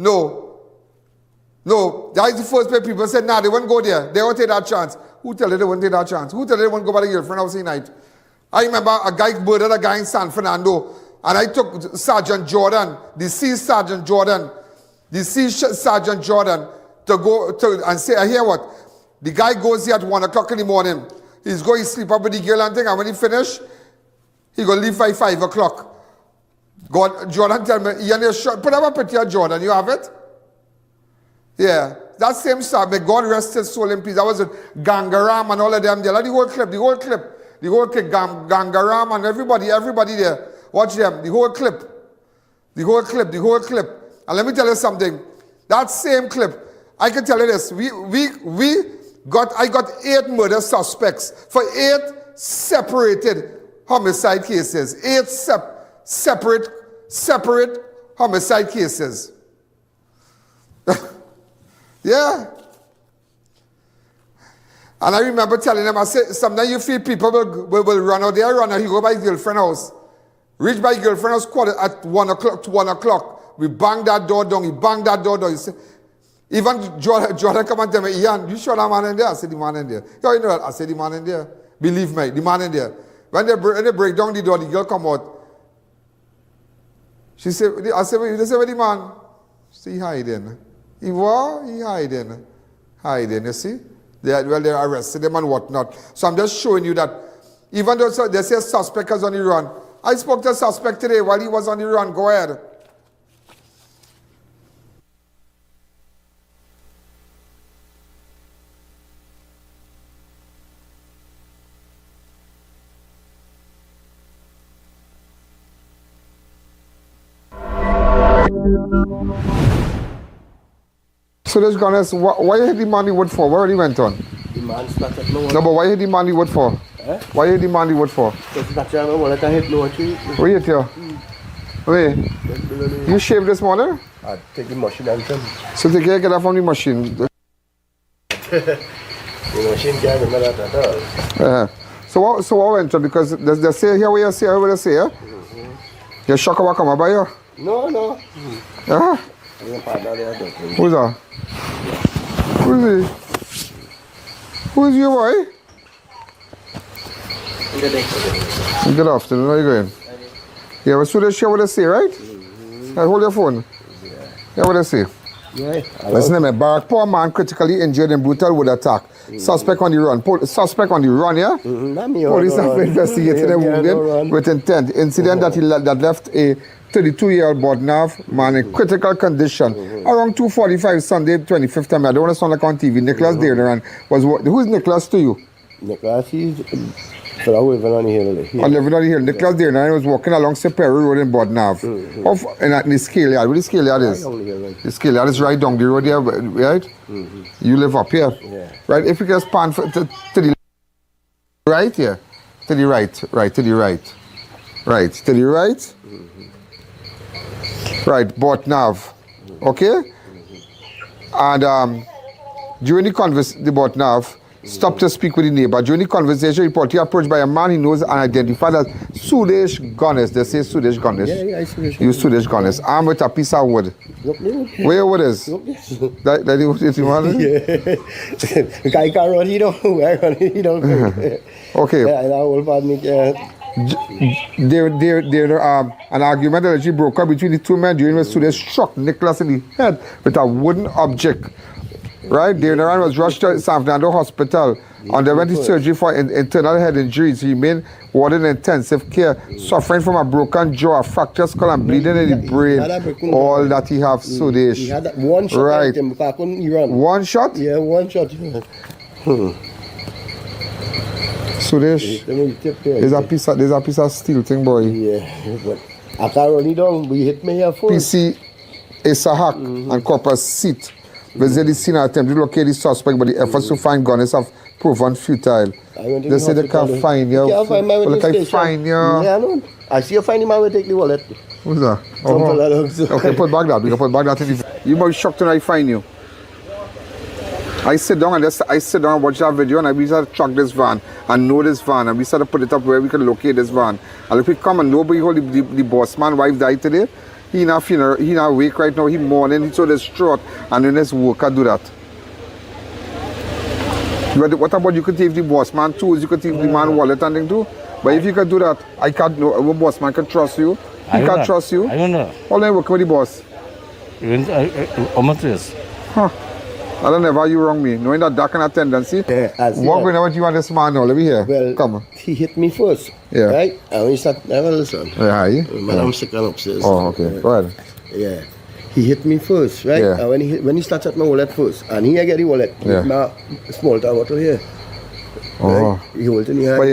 [SPEAKER 2] No, that is the first place people say, nah, they won't go there. They won't take that chance. Who tell you they won't take that chance? Who tell you they won't go by the girlfriend house at night? I remember a guy murdered a guy in San Fernando, and I took Sergeant Jordan, deceased Sergeant Jordan, to go to and say, I hear what? The guy goes here at 1 o'clock in the morning. He's going to sleep up with the girl and thing, and when he finish, he going to leave by 5 o'clock. Jordan tell me, Ian, put up a picture of Jordan, you have it? Yeah, that same star, may God rest his soul in peace. That was with Gangaram and all of them there. Like the whole clip, Gangaram and everybody there. Watch them, the whole clip. And let me tell you something. That same clip, I can tell you this. I got 8 murder suspects for 8 separated homicide cases. 8 separate homicide cases. Yeah. And I remember telling them, I said, sometimes you feel people will run out there, run out, he go by his girlfriend's house. Reach by his girlfriend's house quarter at 1 o'clock. We bang that door down, he bang that door down. He said, even Jordan come and tell me, Ian, you sure that man in there? I said, the man in there. Yeah, you know what? I said, the man in there. Believe me, the man in there. When they break down the door, the girl come out. She said, I said, they say, where the man? She hiding. He hiding, you see? They arrested him and whatnot. So I'm just showing you that even though they say suspect is on the run, I spoke to a suspect today while he was on the run. Go ahead. So this Ganesh, why you hit the man the wood for? Where he went on?
[SPEAKER 5] The man started no.
[SPEAKER 2] No, but why you hit the man the wood for?
[SPEAKER 5] Eh?
[SPEAKER 2] Why you hit the man the wood for?
[SPEAKER 5] Because that's why I want to hit no tree.
[SPEAKER 2] Where you hit here? Wait, you shaved this morning?
[SPEAKER 5] I take the machine and trim.
[SPEAKER 2] So take care, get that from the machine.
[SPEAKER 5] The machine can't remember that at all.
[SPEAKER 2] So what went on? Because they say here what you say, what they say, yeah? You shock about come by you?
[SPEAKER 5] No.
[SPEAKER 2] Yeah? Who's that? Who's he? Who's your boy? Good afternoon, how are you going? Yeah, but so they share what they say, right? Hold your phone. Yeah, what they say?
[SPEAKER 5] Yeah.
[SPEAKER 2] Listen to me, Barack, poor man critically injured in brutal wood attack. Suspect on the run. Suspect on the run, yeah? Police have investigated a wounded with intent. Incident that left a 32-year-old Bodnav man in critical condition. Around 2:45 Sunday, 25th time. I don't want to sound like on TV. Nicholas Dearneran was what? Who's Nicholas to you?
[SPEAKER 5] Nicholas, he's living on the hill.
[SPEAKER 2] Living on the hill. Nicholas Dearneran was walking along Sepero Road in Bodnav. In the scale yard. Where the scale yard is? The scale yard is right down the road here, right? You live up here.
[SPEAKER 5] Yeah.
[SPEAKER 2] Right? If you just pan to the right here. To the right. To the right. To the right. Right, Bodnav. Okay? And during the conversation, the Bodnav stopped to speak with the neighbor. During the conversation, reportedly approached by a man he knows and identified as Sudesh Ganesh. They say Sudesh Ganesh.
[SPEAKER 5] Yeah, Sudesh.
[SPEAKER 2] You Sudesh Ganesh. Armed with a piece of wood. Where your wood is? That the wood is one?
[SPEAKER 5] Yeah. The guy can't run, he don't.
[SPEAKER 2] Okay.
[SPEAKER 5] Yeah, that old man,
[SPEAKER 2] an argument allegedly broke up between the two men during which Sudesh struck Nicholas in the head with a wooden object. Right? Dearneran was rushed to San Fernando Hospital, underwent his surgery for internal head injuries. He remained warded in intensive care, suffering from a broken jaw, a fractured skull, and bleeding in the brain. All that he have, Sudesh.
[SPEAKER 5] He had that one shot.
[SPEAKER 2] Right.
[SPEAKER 5] I couldn't run.
[SPEAKER 2] One shot?
[SPEAKER 5] Yeah, one shot.
[SPEAKER 2] Sudesh, there's a piece of steel thing, boy.
[SPEAKER 5] Yeah, but I can't run it down. We hit me here first.
[SPEAKER 2] PC Isahak and Corpus Seat visit the scene and attempt to locate the suspect, but the efforts to find gunners have proven futile. They say they can't find you. They can't find you.
[SPEAKER 5] Yeah, I know. I see you find him, I will take the wallet.
[SPEAKER 2] Who's that? Okay, put back that. We can put back that in the... You might be shocked when I find you. I sit down and watch that video, and we start to track this van and know this van, and we start to put it up where we can locate this van. And if we come and nobody hold the boss man wife died today, he not funeral, he not awake right now, he mourning, he so distraught, and then his worker do that. What about you could take the boss man tools, you could take the man wallet and thing too? But if you can do that, I can't know, a boss man can trust you. He can't trust you.
[SPEAKER 6] I don't know.
[SPEAKER 2] How long you working with the boss?
[SPEAKER 6] Almost years.
[SPEAKER 2] Huh. I don't know why you wrong me. Knowing that kind of tendency.
[SPEAKER 5] Yeah,
[SPEAKER 2] what going on you want this man now? Let me hear.
[SPEAKER 5] Well,
[SPEAKER 2] come.
[SPEAKER 5] He hit me first.
[SPEAKER 2] Yeah.
[SPEAKER 5] Right? And when he started, never listen.
[SPEAKER 2] Yeah,
[SPEAKER 5] I'm sick and upstairs.
[SPEAKER 2] Oh, okay. Go ahead.
[SPEAKER 5] Yeah. He hit me first, right?
[SPEAKER 2] Yeah.
[SPEAKER 5] And when he started at my wallet first, and he get the wallet, my small town bottle here.
[SPEAKER 2] Oh.
[SPEAKER 5] Right? He hold in the hand.
[SPEAKER 2] But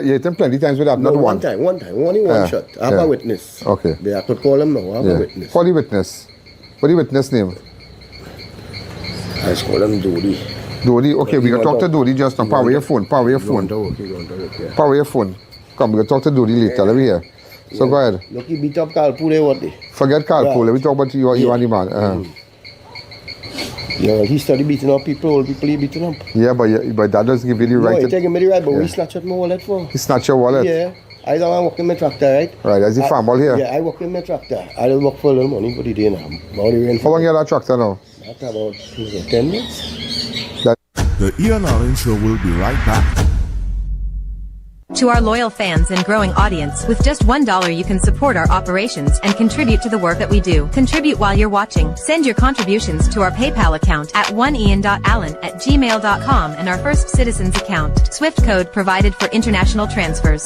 [SPEAKER 2] you hit him plenty times with that,
[SPEAKER 5] no,
[SPEAKER 2] not one.
[SPEAKER 5] One time, only one shot. I have a witness.
[SPEAKER 2] Okay.
[SPEAKER 5] I could call him now, I have a witness.
[SPEAKER 2] Call the witness. What the witness name?
[SPEAKER 5] I just call him Dodi.
[SPEAKER 2] Dodi, okay, we can talk to Dodi just now. Power your phone. Power your phone. Come, we can talk to Dodi later. Let me hear. So go ahead.
[SPEAKER 5] Look, he beat up Carl Pule what day?
[SPEAKER 2] Forget Carl Pule. Let me talk about you and the man.
[SPEAKER 5] Yeah, he started beating up people, old people he beating up.
[SPEAKER 2] Yeah, but that doesn't give you the right.
[SPEAKER 5] No, he taking me the right, but we snatch up my wallet for.
[SPEAKER 2] He snatch your wallet?
[SPEAKER 5] Yeah. I don't work in my tractor, right?
[SPEAKER 2] Right, as a farm all here?
[SPEAKER 5] Yeah, I work in my tractor. I don't work for a little money for the day now.
[SPEAKER 2] How long you have that tractor now?
[SPEAKER 5] That's about 10 minutes.
[SPEAKER 3] The I.A.N. Show will be right back.
[SPEAKER 7] To our loyal fans and growing audience, with just $1 you can support our operations and contribute to the work that we do. Contribute while you're watching. Send your contributions to our PayPal account at oneian.allen@gmail.com and our First Citizens account. Swift code provided for international transfers.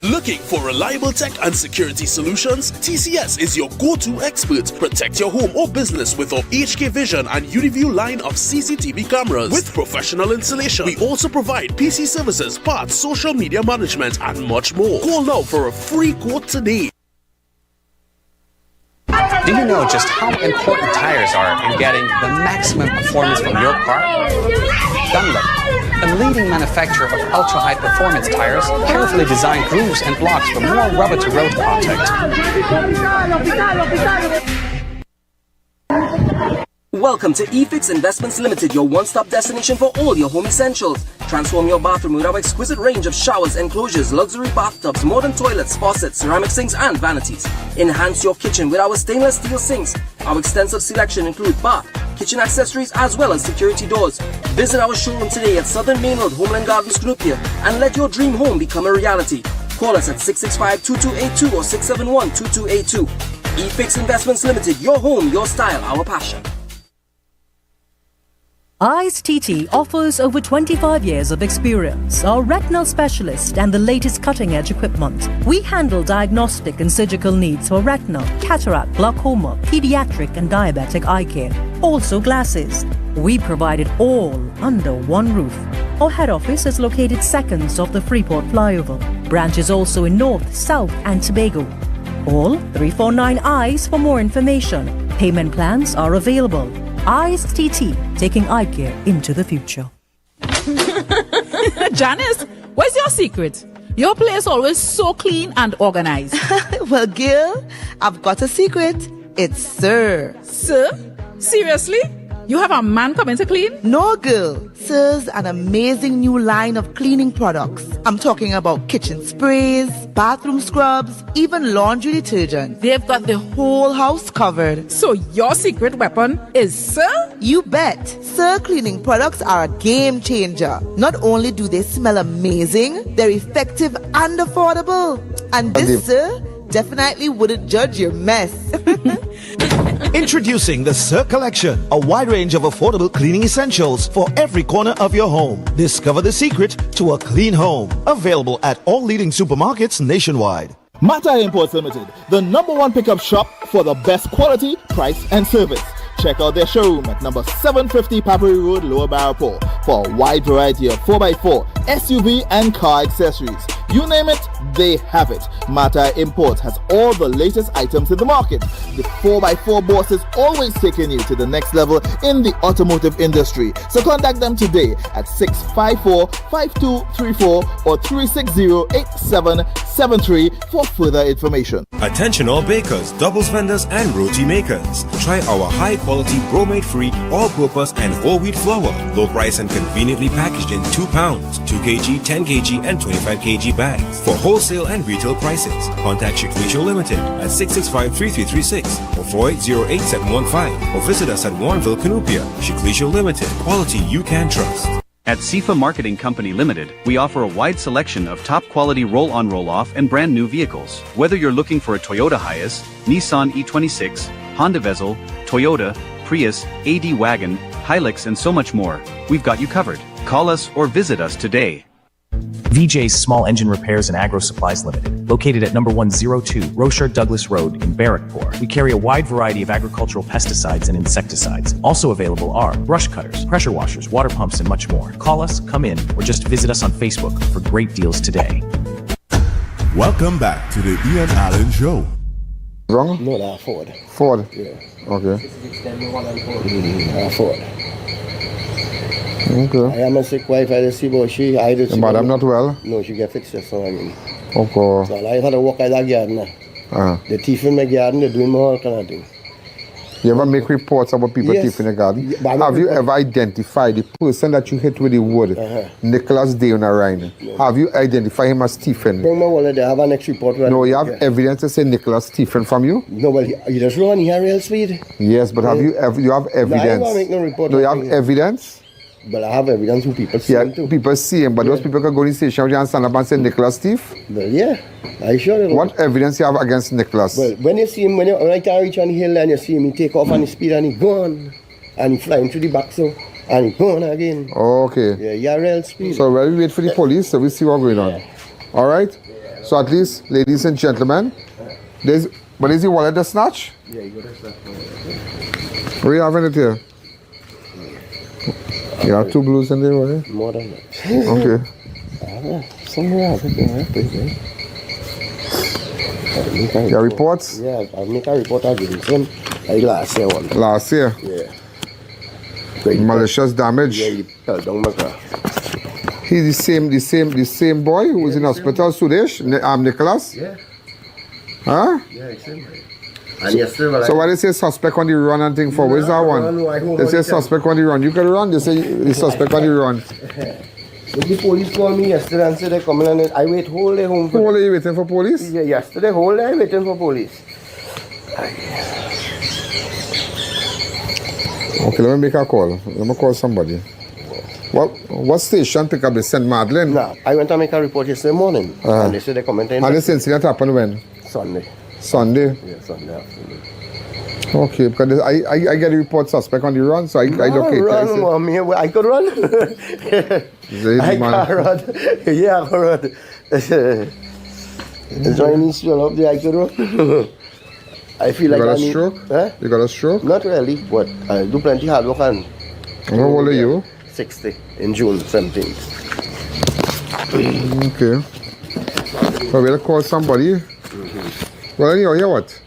[SPEAKER 12] Looking for reliable tech and security solutions? TCS is your go-to expert. Protect your home or business with our HK Vision and UniView line of CCTV cameras with professional installation. We also provide PC services, parts, social media management, and much more. Call now for a free quote today.
[SPEAKER 8] Do you know just how important tires are in getting the maximum performance from your car? Dunlop, a leading manufacturer of ultra-high performance tires, carefully designed grooves and blocks for more rubber-to-road contact.
[SPEAKER 9] Welcome to eFix Investments Limited, your one-stop destination for all your home essentials. Transform your bathroom with our exquisite range of showers, enclosures, luxury bathtubs, modern toilets, faucets, ceramic sinks and vanities. Enhance your kitchen with our stainless steel sinks. Our extensive selection includes bath, kitchen accessories as well as security doors. Visit our showroom today at Southern Main Road, Homeland Gardens, Cunupia, and let your dream home become a reality. Call us at 665-2282 or 671-2282. eFix Investments Limited, your home, your style, our passion.
[SPEAKER 11] I.A.N offers over 25 years of experience, are retinal specialist and the latest cutting-edge equipment. We handle diagnostic and surgical needs for retinal, cataract, glaucoma, pediatric and diabetic eye care. Also glasses. We provide it all under one roof. Our head office is located seconds off the Freeport flyover. Branches also in North, South and Tobago. Call 349 eyes for more information. Payment plans are available. I.A.N, taking eye care into the future.
[SPEAKER 13] Janice, what's your secret? Your place always so clean and organized.
[SPEAKER 25] Well, Gil, I've got a secret. It's Sir.
[SPEAKER 13] Sir? Seriously? You have a man coming to clean?
[SPEAKER 25] No, girl. Sir's an amazing new line of cleaning products. I'm talking about kitchen sprays, bathroom scrubs, even laundry detergent. They've got the whole house covered.
[SPEAKER 13] So your secret weapon is Sir?
[SPEAKER 25] You bet. Sir cleaning products are a game changer. Not only do they smell amazing, they're effective and affordable. And this, Sir, definitely wouldn't judge your mess.
[SPEAKER 26] Introducing the Sir Collection, a wide range of affordable cleaning essentials for every corner of your home. Discover the secret to a clean home. Available at all leading supermarkets nationwide.
[SPEAKER 19] Mata Imports Limited, the #1 pickup shop for the best quality, price and service. Check out their showroom at number 750 Papri Road, Lower Barapore, for a wide variety of 4x4, SUV and car accessories. You name it, they have it. Mata Imports has all the latest items in the market. The 4x4 boss is always taking you to the next level in the automotive industry. So contact them today at 654-5234 or 360-8773 for further information.
[SPEAKER 27] Attention all bakers, doubles vendors and roti makers. Try our high-quality bromate-free, all-purpose and whole wheat flour. Low price and conveniently packaged in 2 pounds, 2 kg, 10 kg and 25 kg bags. For wholesale and retail prices, contact Shiklisho Limited at 665-3336 or 4808-715 or visit us at Warrenville, Cunupia. Shiklisho Limited, quality you can trust.
[SPEAKER 21] At SIFA Marketing Company Limited, we offer a wide selection of top-quality roll-on roll-off and brand new vehicles. Whether you're looking for a Toyota Hiace, Nissan E26, Honda Vezel, Toyota, Prius, AD Wagon, Hilux and so much more, we've got you covered. Call us or visit us today.
[SPEAKER 28] VJ's Small Engine Repairs and Agro Supplies Limited, located at number 102 Rocher Douglas Road in Barrackpore. We carry a wide variety of agricultural pesticides and insecticides. Also available are brush cutters, pressure washers, water pumps, and much more. Call us, come in, or just visit us on Facebook for great deals today.
[SPEAKER 3] Welcome back to the I.A.N Show.
[SPEAKER 5] Wrong? No, that's Ford.
[SPEAKER 2] Ford?
[SPEAKER 5] Yeah.
[SPEAKER 2] Okay.
[SPEAKER 5] Ford.
[SPEAKER 2] Okay.
[SPEAKER 5] I am a sick wife, I see about she. I do.
[SPEAKER 2] Madam not well?
[SPEAKER 5] No, she get fixed, so I mean.
[SPEAKER 2] Okay.
[SPEAKER 5] So I had to walk out that garden. The thief in my garden, they're doing all kind of things.
[SPEAKER 2] You ever make reports about people thieving in the garden? Have you ever identified the person that you hit with the wood, Nicholas Day on a Rhine? Have you identified him as Stephen?
[SPEAKER 5] Bring my wallet, I have a next report.
[SPEAKER 2] No, you have evidence to say Nicholas Stephen from you?
[SPEAKER 5] No, well, you just run here real speed.
[SPEAKER 2] Yes, but have you have evidence?
[SPEAKER 5] No, I never make no report.
[SPEAKER 2] No, you have evidence?
[SPEAKER 5] But I have evidence who people see him too.
[SPEAKER 2] People see him, but those people can go to the station and stand up and say Nicholas Steve?
[SPEAKER 5] Well, yeah, I sure.
[SPEAKER 2] What evidence you have against Nicholas?
[SPEAKER 5] Well, when you see him, when I can reach on the hill and you see him, he take off on the speed and he gone. And he flying through the back so, and he gone again.
[SPEAKER 2] Okay.
[SPEAKER 5] Yeah, real speed.
[SPEAKER 2] So while we wait for the police, so we see what's going on. All right? So at least, ladies and gentlemen, is the wallet a snatch?
[SPEAKER 5] Yeah, you got a snatch.
[SPEAKER 2] Where you having it here? You have 2 blues in there, right?
[SPEAKER 5] More than that.
[SPEAKER 2] Okay.
[SPEAKER 5] Somewhere else,
[SPEAKER 2] Your reports?
[SPEAKER 5] Yeah, I'll make a report against him. Last year one.
[SPEAKER 2] Last year?
[SPEAKER 5] Yeah.
[SPEAKER 2] Malicious damage?
[SPEAKER 5] Yeah, he fell down my car.
[SPEAKER 2] He's the same boy who was in hospital, Sudesh, Nicholas?
[SPEAKER 5] Yeah.
[SPEAKER 2] Huh?
[SPEAKER 5] Yeah, it's him. And yesterday,
[SPEAKER 2] so why they say suspect on the run and thing for? Where's that one? They say suspect on the run. You can run. They say the suspect on the run.
[SPEAKER 5] The police called me yesterday and said they're coming and I wait whole day home.
[SPEAKER 2] Whole day you waiting for police?
[SPEAKER 5] Yeah, yesterday whole day waiting for police.
[SPEAKER 2] Okay, let me make a call. Let me call somebody. What station pick up the St. Madeleine?
[SPEAKER 5] Nah, I went to make a report yesterday morning and they said they're coming in.
[SPEAKER 2] And this incident happened when?
[SPEAKER 5] Sunday.
[SPEAKER 2] Sunday?
[SPEAKER 5] Yeah, Sunday afternoon.
[SPEAKER 2] Okay, because I get a report suspect on the run, so I locate
[SPEAKER 5] it. I could run. I can run. Yeah, I can run. It's when me swell up there, I could run. I feel like
[SPEAKER 2] you got
[SPEAKER 5] I
[SPEAKER 2] a
[SPEAKER 5] need...
[SPEAKER 2] stroke?
[SPEAKER 5] Huh?
[SPEAKER 2] You got a stroke?
[SPEAKER 5] Not really, but I do plenty hard work and...
[SPEAKER 2] How old are you?
[SPEAKER 5] 60 in June 17th.
[SPEAKER 2] Okay. So we'll call somebody. Well, anyhow, hear what?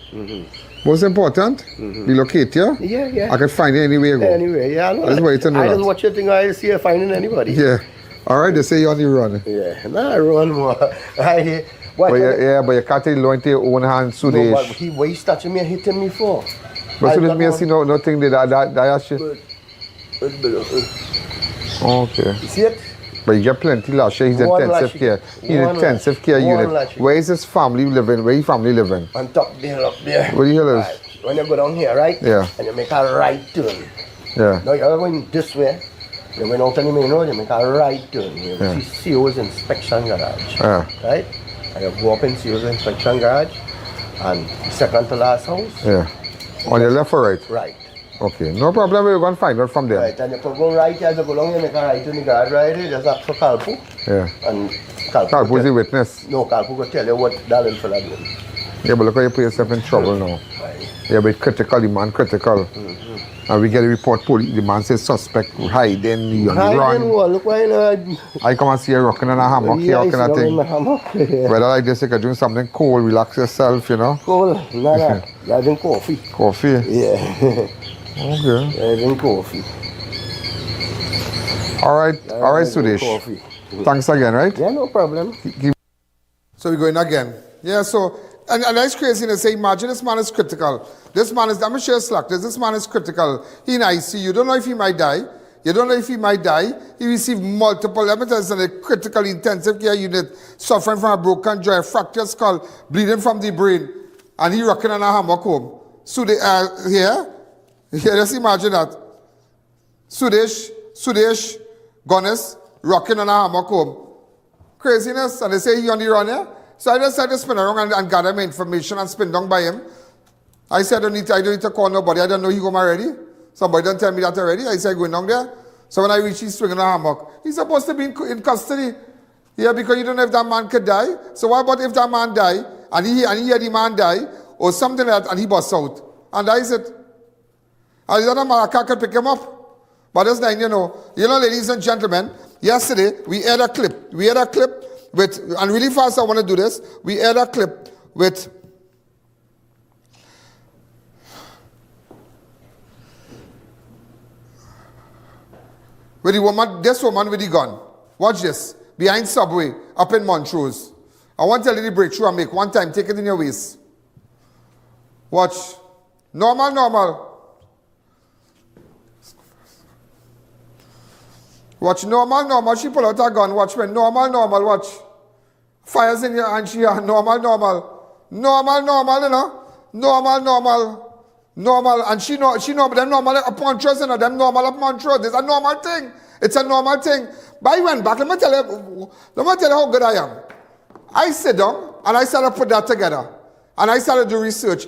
[SPEAKER 2] Most important, we locate you.
[SPEAKER 5] Yeah.
[SPEAKER 2] I can find you anywhere you go.
[SPEAKER 5] Anyway, yeah. I
[SPEAKER 2] just wait to know
[SPEAKER 5] I
[SPEAKER 2] that.
[SPEAKER 5] just watch your thing, I see you finding anybody.
[SPEAKER 2] Yeah. All right, they say you're on the run.
[SPEAKER 5] Yeah, I run more.
[SPEAKER 2] But you can't take law into your own hands, Sudesh.
[SPEAKER 5] No, but he's touching me and hitting me for.
[SPEAKER 2] But Sudesh, me see nothing that shit. Okay.
[SPEAKER 5] You see it?
[SPEAKER 2] But you get plenty last year. He's intensive care. He's intensive care unit. Where is his family living? Where his family living?
[SPEAKER 5] On top there, up there.
[SPEAKER 2] Where do you live?
[SPEAKER 5] Right. When you go down here, right?
[SPEAKER 2] Yeah.
[SPEAKER 5] And you make a right turn.
[SPEAKER 2] Yeah.
[SPEAKER 5] Now you're going this way. You went out on the main road, you make a right turn. You see CO's inspection garage.
[SPEAKER 2] Yeah.
[SPEAKER 5] Right? And you go up in CO's inspection garage. And second to last house.
[SPEAKER 2] Yeah. On your left or right?
[SPEAKER 5] Right.
[SPEAKER 2] Okay, no problem, we're going to find out from there.
[SPEAKER 5] Right, and you can go right as you go along, you make a right in the guard right there, just ask for Kalpu.
[SPEAKER 2] Yeah.
[SPEAKER 5] And
[SPEAKER 2] Kalpu is the witness?
[SPEAKER 5] No, Kalpu will tell you what that little fella doing.
[SPEAKER 2] Yeah, but look how you put yourself in trouble now.
[SPEAKER 5] Right.
[SPEAKER 2] Yeah, but critical, the man critical. And we get a report, police, the man says suspect hiding,
[SPEAKER 5] hiding what? Look why
[SPEAKER 2] I come and see you rocking on a hammock here, rocking a thing. Whether like this, you can drink something cold, relax yourself, you know?
[SPEAKER 5] Cold? Nah. You drink coffee.
[SPEAKER 2] Coffee?
[SPEAKER 5] Yeah.
[SPEAKER 2] Okay.
[SPEAKER 5] I drink coffee.
[SPEAKER 2] All right, Sudesh.
[SPEAKER 5] Coffee.
[SPEAKER 2] Thanks again, right?
[SPEAKER 5] Yeah, no problem.
[SPEAKER 2] So we're going again. Yeah, so, and that's crazy to say, imagine this man is critical. This man is, I'm going to share slack, this man is critical. He in ICU, you don't know if he might die. You don't know if he might die. He received multiple, let me tell you, a critical intensive care unit, suffering from a broken jaw, fractured skull, bleeding from the brain, and he rocking on a hammock home. So they are here. Yeah, just imagine that. Sudesh, Gones, rocking on a hammock home. Craziness, and they say he on the run here. So I just had to spin around and gather my information and spin down by him. I said I don't need to call nobody. I don't know he home already. Somebody don't tell me that already. I said going down there. So when I reach, he's swinging a hammock. He's supposed to be in custody. Yeah, because you don't know if that man could die. So what about if that man die, and he hear the man die, or something like that, and he busts out? And that is it. And the other man could pick him up. But that's not, you know, ladies and gentlemen, yesterday we aired a clip. We aired a clip with, and really fast I want to do this, we aired a clip with the woman, this woman with the gun. Watch this. Behind Subway, up in Montrose. I want to tell you the breakthrough I make. One time, take it in your waist. Watch. Normal. Watch, normal. She pull out her gun. Watch, when normal, watch. Fires in your hand, she normal. Normal, you know. Normal. And she know, but them normal up Montrose, you know, them normal up Montrose. It's a normal thing. It's a normal thing. But I went back, let me tell you how good I am. I sit down, and I started to put that together. And I started to do research.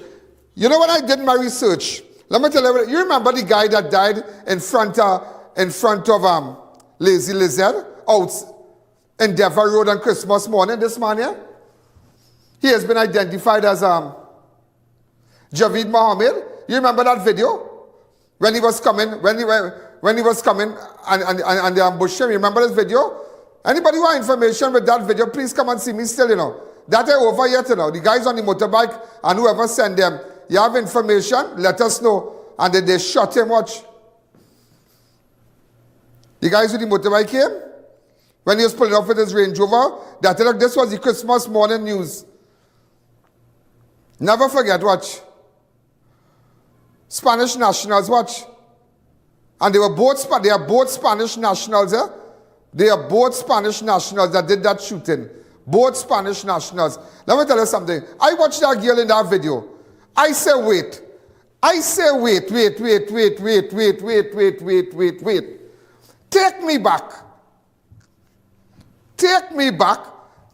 [SPEAKER 2] You know when I did my research? Let me tell you remember the guy that died in front of Lazy Lizard out in Denver Road on Christmas morning, this man here? He has been identified as Javeed Mohammed. You remember that video? When he was coming, and they ambushed him. You remember this video? Anybody who has information with that video, please come and see me still, you know. That ain't over yet, you know. The guys on the motorbike and whoever sent them, you have information, let us know. And then they shot him, watch. The guys with the motorbike came, when he was pulling off with his Range Rover, they tell us this was the Christmas morning news. Never forget, watch. Spanish nationals, watch. And they are both Spanish nationals, eh? They are both Spanish nationals that did that shooting. Both Spanish nationals. Let me tell you something. I watched that girl in that video. I say, wait. Wait. Take me back. Take me back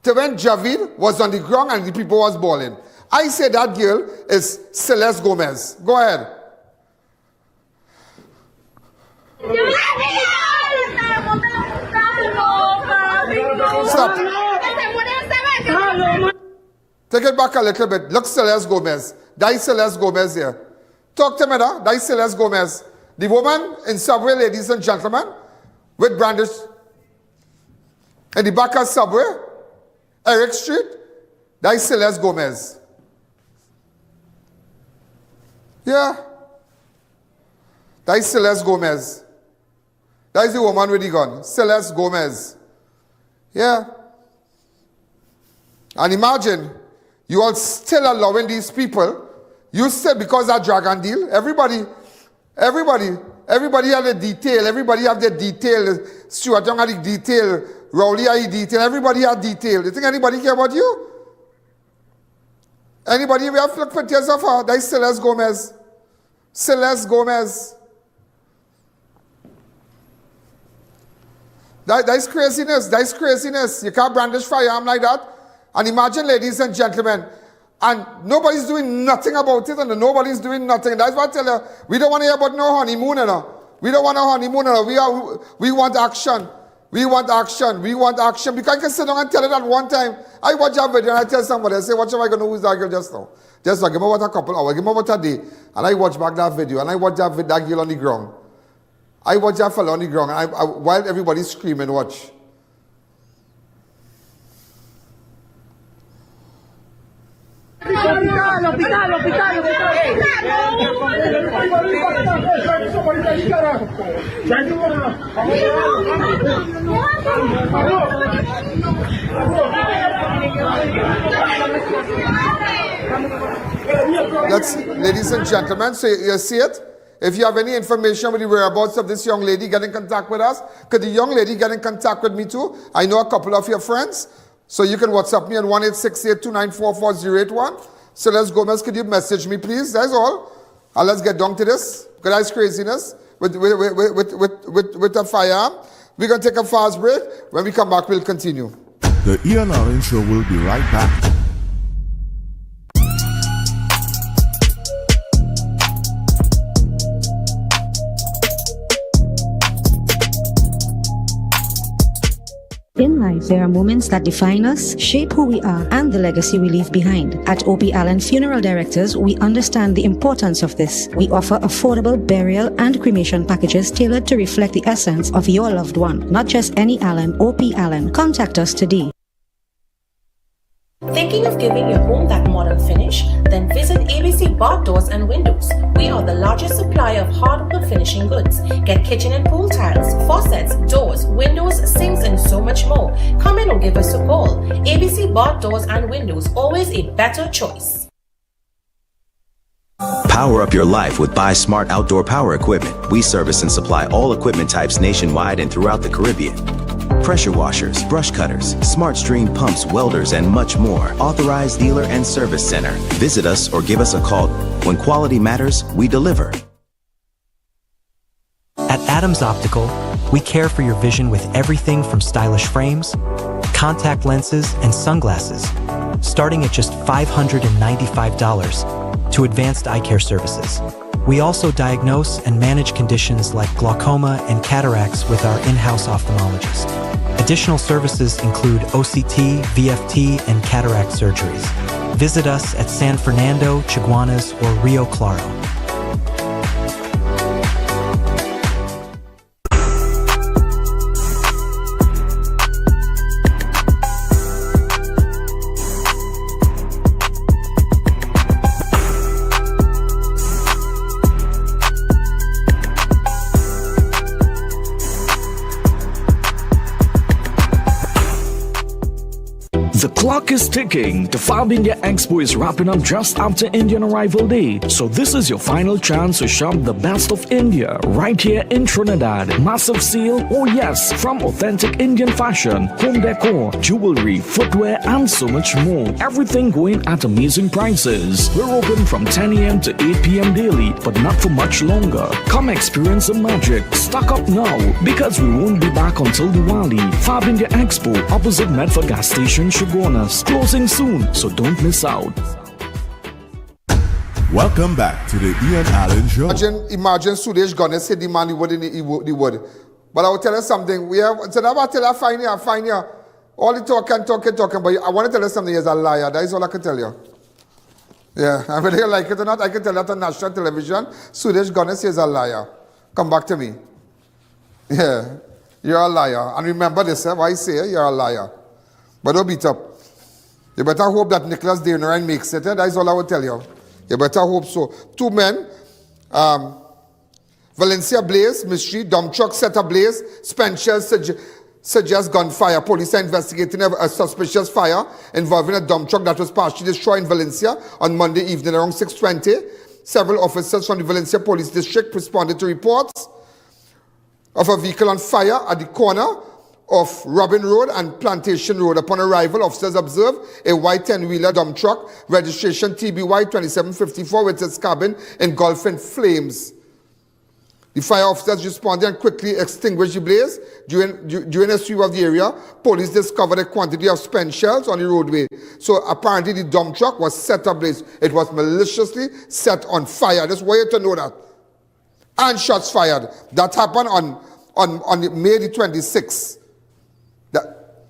[SPEAKER 2] to when Javid was on the ground and the people was bawling. I say that girl is Celeste Gomez. Go ahead. Stop. Take it back a little bit. Look, Celeste Gomez. That is Celeste Gomez here. Talk to me now. That is Celeste Gomez. The woman in Subway, ladies and gentlemen, with brandish in the back of Subway, Eric Street, that is Celeste Gomez. Yeah. That is Celeste Gomez. That is the woman with the gun. Celeste Gomez. Yeah. And imagine, you all still allowing these people, you said because of drug deal, everybody had a detail, everybody have their detail, Stuart Young had the detail, Rowley had the detail, everybody had detail. You think anybody care about you? Anybody we have looked pictures of her? That is Celeste Gomez. Celeste Gomez. That is craziness. That is craziness. You can't brandish firearm like that. And imagine, ladies and gentlemen, and nobody's doing nothing about it, and nobody's doing nothing. That's what I tell you. We don't want to hear about no honeymoon, you know. We don't want no honeymoon, you know. We want action. We want action. We want action. Because I can sit down and tell it at one time. I watch that video and I tell somebody, I say, what am I going to do with that girl just now? Just now, give me about a couple hours, give me about a day. And I watch back that video, and I watch that girl on the ground. I watch that fella on the ground, and while everybody's screaming, watch. Ladies and gentlemen, so you see it? If you have any information with the whereabouts of this young lady, get in contact with us. Could the young lady get in contact with me too? I know a couple of your friends. So you can WhatsApp me on 1-868-294-4081. So let's go, Miss. Could you message me, please? That's all. And let's get down to this. Because that's craziness with a firearm. We're going to take a fast break. When we come back, we'll continue.
[SPEAKER 3] The I.A.N Show will be right back.
[SPEAKER 4] In life, there are moments that define us, shape who we are, and the legacy we leave behind. At I.A.N Funeral Directors, we understand the importance of this. We offer affordable burial and cremation packages tailored to reflect the essence of your loved one, not just any Allen or P.Allen. Contact us today.
[SPEAKER 24] Thinking of giving your home that modern finish? Then visit ABC Bar Doors and Windows. We are the largest supplier of hardwood finishing goods. Get kitchen and pool tiles, faucets, doors, windows, sinks, and so much more. Come in or give us a call. ABC Bar Doors and Windows, always a better choice.
[SPEAKER 10] Power up your life with Buy Smart Outdoor Power Equipment. We service and supply all equipment types nationwide and throughout the Caribbean. Pressure washers, brush cutters, smart stream pumps, welders, and much more. Authorized dealer and service center. Visit us or give us a call. When quality matters, we deliver.
[SPEAKER 14] At Adams Optical, we care for your vision with everything from stylish frames, contact lenses, and sunglasses, starting at just $595, to advanced eye care services. We also diagnose and manage conditions like glaucoma and cataracts with our in-house ophthalmologist. Additional services include OCT, VFT, and cataract surgeries. Visit us at San Fernando, Chiguanas, or Rio Claro.
[SPEAKER 1] clock is ticking. The Fab India Expo is wrapping up just after Indian Arrival Day. So this is your final chance to shop the best of India right here in Trinidad. Massive sale, oh yes, from authentic Indian fashion, home decor, jewelry, footwear and so much more. Everything going at amazing prices. We're open from 10 a.m. to 8 p.m. daily, but not for much longer. Come experience the magic. Stock up now because we won't be back until Diwali. Fab India Expo, opposite Medford gas station, Shogunas. Closing soon, so don't miss out.
[SPEAKER 3] Welcome back to the I.A.N Show.
[SPEAKER 2] Imagine Sudesh gonna say the man the word. But I will tell you something. We have said about tell I find you. All the talking, but I want to tell you something. He's a liar. That is all I can tell you. Yeah, and whether you like it or not, I can tell that on national television. Sudesh Ganesh is a liar. Come back to me. Yeah, you're a liar. And remember this, why I say you're a liar. But don't beat up. You better hope that Nicholas Dainrine makes it. That is all I will tell you. You better hope so. 2 men, Valencia blaze, mystery, dump truck set ablaze, spent shells suggest gunfire. Police are investigating a suspicious fire involving a dump truck that was partially destroyed in Valencia on Monday evening around 6:20. Several officers from the Valencia Police District responded to reports of a vehicle on fire at the corner of Robin Road and Plantation Road. Upon arrival, officers observed a white 10-wheeler dump truck, registration TBY 2754, with its cabin engulfed in flames. The fire officers responded and quickly extinguished the blaze. During a sweep of the area, police discovered a quantity of spent shells on the roadway. So apparently the dump truck was set ablaze. It was maliciously set on fire. Just want you to know that. And shots fired. That happened on May the 26th.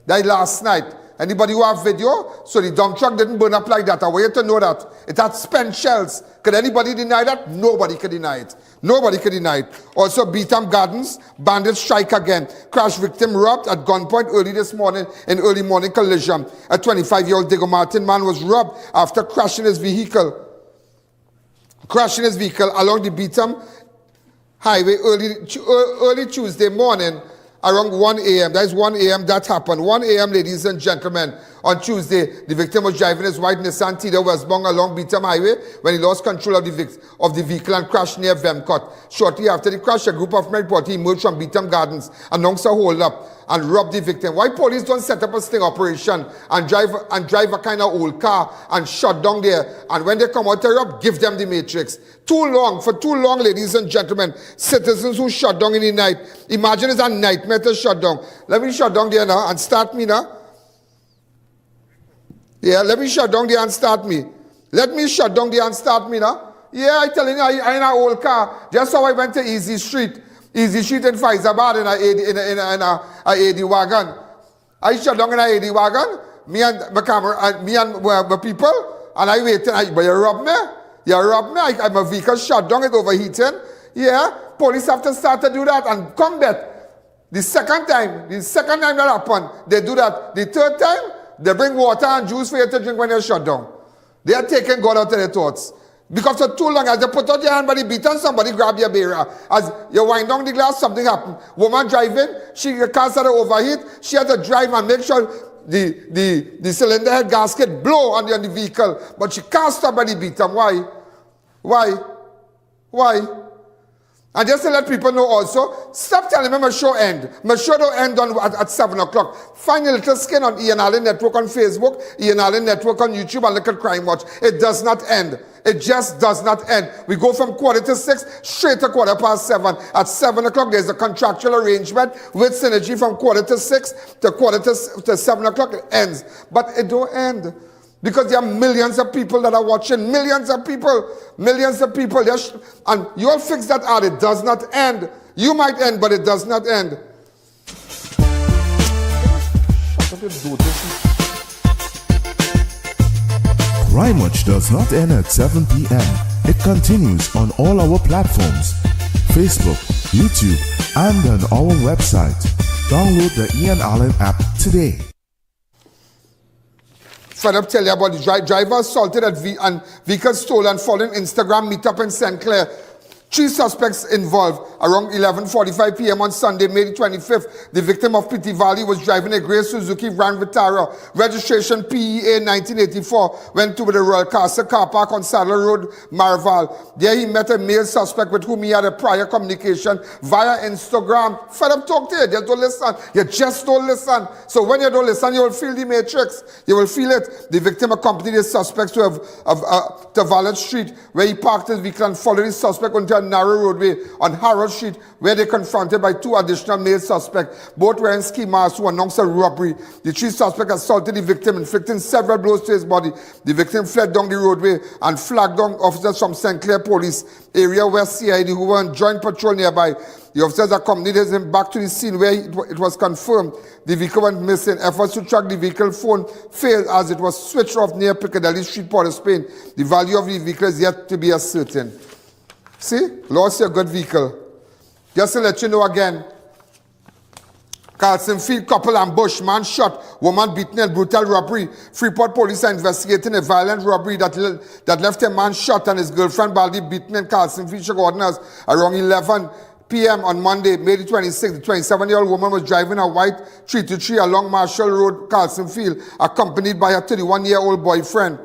[SPEAKER 2] That last night. Anybody who have video? So the dump truck didn't burn up like that. I want you to know that. It had spent shells. Could anybody deny that? Nobody could deny it. Nobody could deny it. Also, Beetham Gardens, bandits strike again. Crash victim robbed at gunpoint early this morning in early morning collision. A 25-year-old Diego Martin man was robbed after crashing his vehicle along the Beetham Highway early Tuesday morning. Around 1 a.m. That is 1 a.m. that happened. 1 a.m., ladies and gentlemen. On Tuesday, the victim was driving his white Nissan Tiida westbound along Beetham Highway when he lost control of the vehicle and crashed near VEMCOTT. Shortly after the crash, a group of men reportedly emerged from Beetham Gardens, announced a hold-up, and robbed the victim. Why police don't set up a sting operation and drive a kind of old car and shut down there, and when they come out to rob, give them the matrix? For too long, ladies and gentlemen, citizens who shut down in the night. Imagine it's a nightmare to shut down. Let me shut down there now and start me now. Yeah, let me shut down there and start me. Let me shut down there and start me now. Yeah, I telling you, I in an old car. Just how I went to Easy Street in Faizabad in a AD wagon. I shut down in a AD wagon. Me and my camera, me and my people, and I waited. But you robbed me. You robbed me. My vehicle shut down. It overheating. Yeah, police have to start to do that and come back. The second time that happened, they do that. The third time, they bring water and juice for you to drink when you're shut down. They are taking God out of their thoughts. Because for too long, as they put out your hand by the beat and somebody grab your barrier. As you wind down the glass, something happened. Woman driving, the car started to overheat. She had to drive and make sure the cylinder head gasket blow on the vehicle. But she can't stop by the beat. And why? And just to let people know also, stop telling me my show end. My show don't end at 7 o'clock. Find a little skin on I.A.N Network on Facebook, I.A.N Network on YouTube, and look at Crime Watch. It does not end. It just does not end. We go from 5:45 straight to 7:15. At 7 o'clock, there's a contractual arrangement with Synergy from 5:45 to 7 o'clock. It ends. But it don't end. Because there are millions of people that are watching. Millions of people. And you'll fix that out. It does not end. You might end, but it does not end.
[SPEAKER 3] Crime Watch does not end at 7 p.m. It continues on all our platforms. Facebook, YouTube, and on our website. Download the I.A.N app today.
[SPEAKER 2] Fed up tell you about the driver assaulted and vehicle stolen following Instagram meetup in St. Clair. 3 suspects involved. Around 11:45 p.m. on Sunday, May the 25th, the victim of Pity Valley was driving a grey Suzuki Grand Vitara, registration PEA 1984, went to the Royal Castle car park on Saddle Road, Marval. There he met a male suspect with whom he had a prior communication via Instagram. Fed up talk to you, you don't listen. You just don't listen. So when you don't listen, you will feel the matrix. You will feel it. The victim accompanied the suspects to Valet Street, where he parked his vehicle and followed the suspect onto a narrow roadway on Harold Street, where they confronted by 2 additional male suspects, both wearing ski masks, who announced a robbery. The 3 suspects assaulted the victim, inflicting several blows to his body. The victim fled down the roadway and flagged down officers from St. Clair Police area, where CID, who were on joint patrol nearby. The officers accompanied him back to the scene, where it was confirmed the vehicle went missing. Efforts to track the vehicle phone failed as it was switched off near Piccadilly Street, Port of Spain. The value of the vehicle is yet to be ascertained. See, lost your good vehicle. Just to let you know again, Carlson Field couple ambush, man shot, woman beaten in brutal robbery. Freeport police are investigating a violent robbery that left a man shot and his girlfriend badly beaten in Carlson Field, Chicago, around 11 p.m. on Monday, May the 26th. The 27-year-old woman was driving a white 323 along Marshall Road, Carlson Field, accompanied by her 31-year-old boyfriend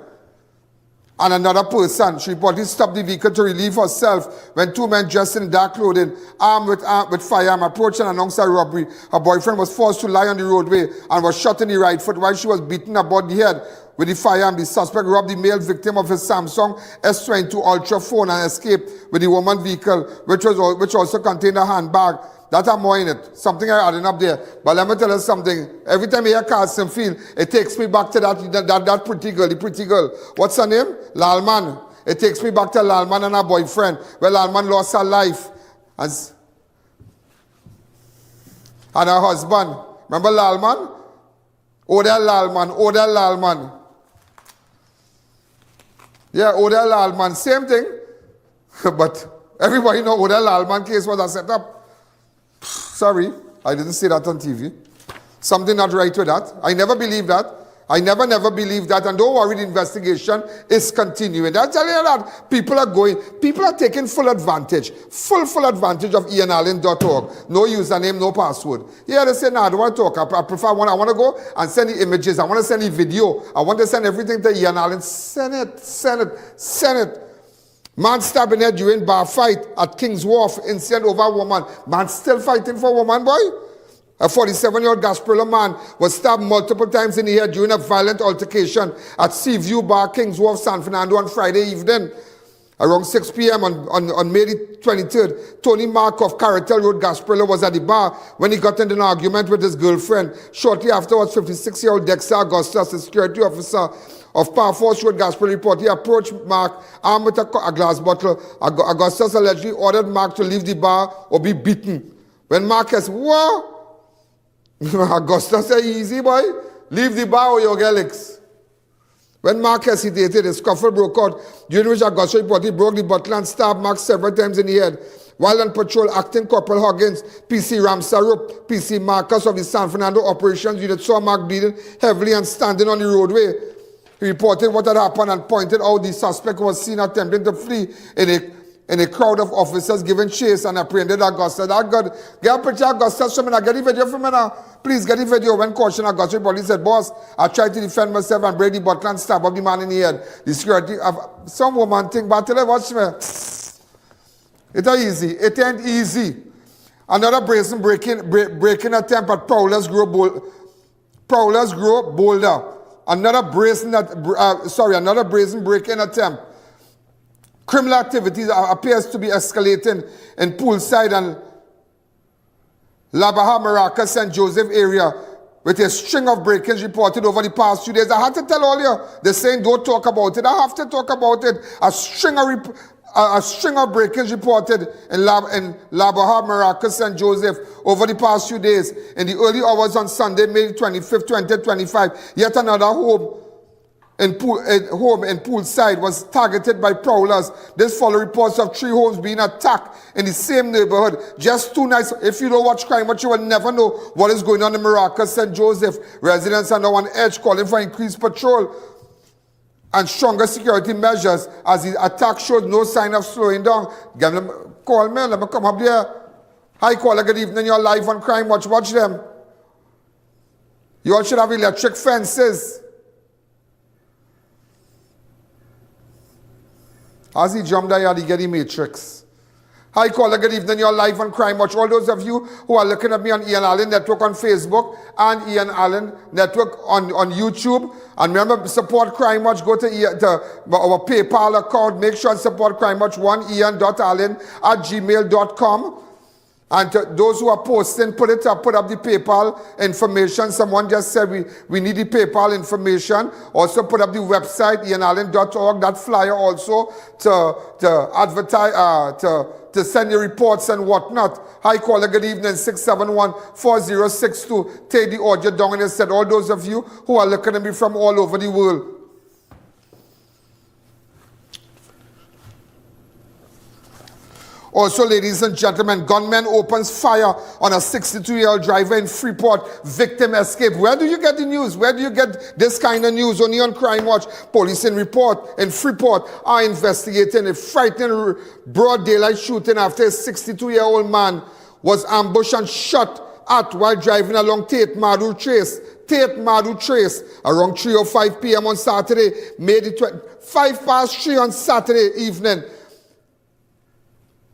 [SPEAKER 2] and another person. She reportedly stopped the vehicle to relieve herself when 2 men dressed in dark clothing, armed with firearm, approached and announced a robbery. Her boyfriend was forced to lie on the roadway and was shot in the right foot while she was beaten about the head with the firearm. The suspect robbed the male victim of his Samsung S22 Ultra phone and escaped with the woman's vehicle, which also contained a handbag. That had more in it. Something I added up there. But let me tell you something. Every time I hear Carlson Field, it takes me back to that pretty girl, the pretty girl. What's her name? Lalman. It takes me back to Lalman and her boyfriend, where Lalman lost her life. And her husband. Remember Lalman? Odell Lalman. Yeah, Odell Lalman. Same thing. But everybody know Odell Lalman case was a setup. Sorry, I didn't say that on TV. Something not right with that. I never believed that. I never believed that. And don't worry, the investigation is continuing. I tell you that people are taking full advantage of ianalleyne.org. No username, no password. Yeah, they say, no, I don't want to talk. I prefer, I want to go and send the images. I want to send the video. I want to send everything to Ian Alleyne. Send it. Man stabbed in head during bar fight at King's Wharf, incident over a woman. Man still fighting for a woman, boy. A 47-year-old Gasparilla man was stabbed multiple times in the head during a violent altercation at Seaview Bar, King's Wharf, San Fernando on Friday evening. Around 6 p.m. on May the 23rd, Tony Mark of Carroll Road, Gasparilla, was at the bar when he got into an argument with his girlfriend. Shortly afterwards, 56-year-old Dexter Augustus, a security officer of Power Force Road, Gasparilla, reportedly approached Mark armed with a glass bottle. Augustus allegedly ordered Mark to leave the bar or be beaten. When Mark said, "What?" Augustus said, "Easy, boy. Leave the bar or you'll get licks." When Mark hesitated, a scuffle broke out, during which Augustus reportedly broke the bottle and stabbed Mark several times in the head. While on patrol, Acting Corporal Huggins, PC Ramsarup, PC Marcus of the San Fernando Operations Unit saw Mark bleeding heavily and standing on the roadway. He reported what had happened and pointed out the suspect was seen attempting to flee in a crowd of officers giving chase and apprehended Augustus. That God, get a picture of Augustus from me now. Get the video from me now. Please get the video. When cautioned, Augustus reportedly said, "Boss, I tried to defend myself and break the bottle and stab up the man in the head." The security, some woman think, but tell her, watch me. It ain't easy. It ain't easy. Another brazen breaking attempt at Prowler's Grove Boulder. Another brazen break-in attempt. Criminal activities appears to be escalating in Poolside and La Baja, Maraca, St. Joseph area, with a string of break-ins reported over the past few days. I had to tell all you, they're saying don't talk about it. I have to talk about it. A string of break-ins reported in La Baja, Maraca, St. Joseph over the past few days. In the early hours on Sunday, May 25th, 2025, yet another home in Poolside was targeted by prowlers. This followed reports of 3 homes being attacked in the same neighborhood. Just 2 nights. If you don't watch crime, but you will never know what is going on in Maraca, St. Joseph. Residents are now on edge, calling for increased patrol. and stronger security measures as the attack showed no sign of slowing down. Call me, let me come up there. Hi, caller, good evening. You're live on Crime Watch. Watch them. You all should have electric fences. As he jumped there, he get the matrix. Hi, caller, good evening. You're live on Crime Watch. All those of you who are looking at me on Ian Allen Network on Facebook and Ian Allen Network on YouTube. And remember, support Crime Watch. Go to our PayPal account. Make sure to support Crime Watch. ian.allen@gmail.com. And to those who are posting, put up the PayPal information. Someone just said we need the PayPal information. Also put up the website, ianalleyne.org. That flyer also to advertise, to send your reports and whatnot. Hi, caller, good evening, 671-4062. Take the audio down and said, all those of you who are looking at me from all over the world. Also, ladies and gentlemen, gunman opens fire on a 62-year-old driver in Freeport. Victim escape. Where do you get the news? Where do you get this kind of news? Only on Crime Watch. Police in Freeport are investigating a frightening broad daylight shooting after a 62-year-old man was ambushed and shot at while driving along Tate Madu Trace around 3:05 p.m. on Saturday, May the 5 past 3 on Saturday evening.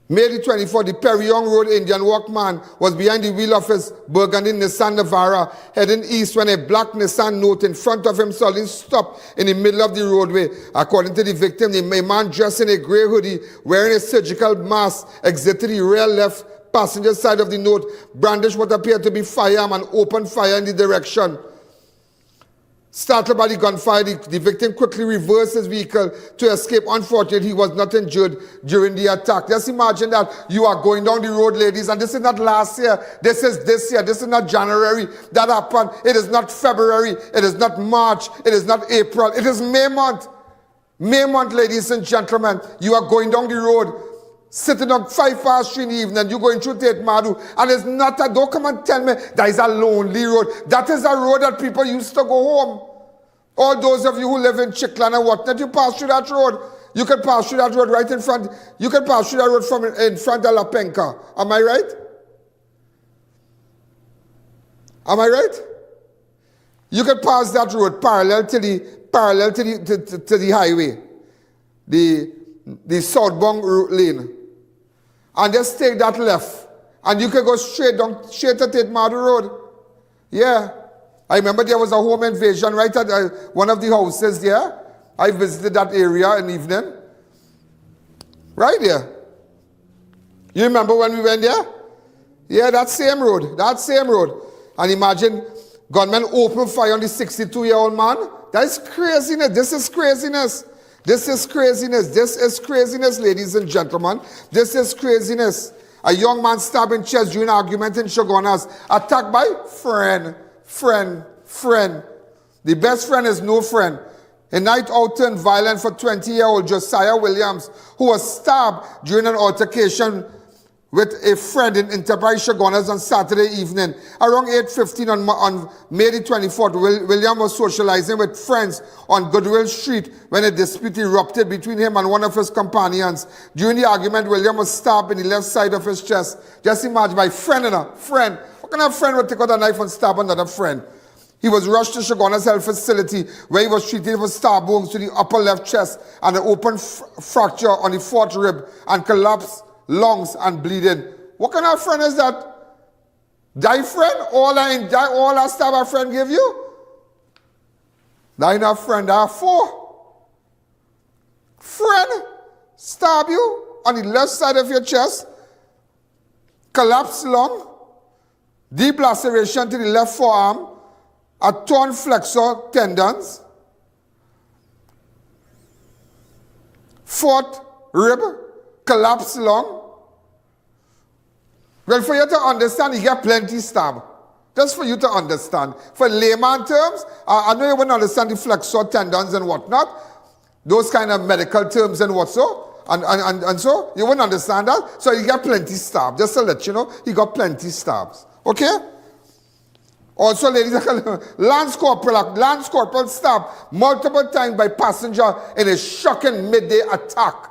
[SPEAKER 2] May the 24th, the Perry Young Road Indian Walk man was behind the wheel of his burgundy Nissan Navara heading east when a black Nissan Note in front of him suddenly stopped in the middle of the roadway. According to the victim, the man dressed in a grey hoodie wearing a surgical mask exited the rear left passenger side of the Note, brandished what appeared to be firearm and opened fire in the direction. Startled by the gunfire, the victim quickly reversed his vehicle to escape. Unfortunately, he was not injured during the attack. Just imagine that you are going down the road, ladies, and this is not last year. This is this year. This is not January. That happened. It is not February. It is not March. It is not April. It is May month. May month, ladies and gentlemen. You are going down the road, sitting on 5 past 3 in the evening, you're going through Tate Madu, and it's not don't come and tell me that is a lonely road. That is a road that people used to go home. All those of you who live in Chiclan and whatnot, you pass through that road. You can pass through that road right in front. You can pass through that road from in front of La Penca. Am I right? Am I right? You can pass that road parallel to the highway, the southbound lane, and just take that left, and you can go straight to Tate Madu Road. Yeah. I remember there was a home invasion right at one of the houses there. I visited that area in the evening. Right there. You remember when we went there? Yeah, that same road. And imagine gunmen open fire on the 62-year-old man. That is craziness. This is craziness. This is craziness. This is craziness, ladies and gentlemen. This is craziness. A young man stabbed in chest during an argument in Shogunas. Attacked by friend. The best friend is no friend. A night out turned violent for 20-year-old Josiah Williams, who was stabbed during an altercation with a friend in Enterprise Shogunas on Saturday evening. Around 8:15 on May the 24th, William was socializing with friends on Goodwill Street when a dispute erupted between him and one of his companions. During the argument, William was stabbed in the left side of his chest. Just imagine, my friend and a friend. What kind of friend would take out a knife and stab another friend? He was rushed to Shogunas Health Facility where he was treated for stab wounds to the upper left chest and an open fracture on the 4th rib and collapsed lungs and bleeding. What kind of friend is that? Die friend? All that stab a friend give you? That ain't a friend, that four. Friend stab you on the left side of your chest, collapsed lung, deep laceration to the left forearm, a torn flexor tendons, 4th rib, collapsed lung. Well, for you to understand, you get plenty stab. Just for you to understand. For layman terms, I know you wouldn't understand the flexor tendons and whatnot, those kind of medical terms and what so. And so, you wouldn't understand that. So you get plenty stab. Just to let you know, you got plenty stabs. Okay? Also, ladies and gentlemen, Lance Corporal stabbed multiple times by passenger in a shocking midday attack.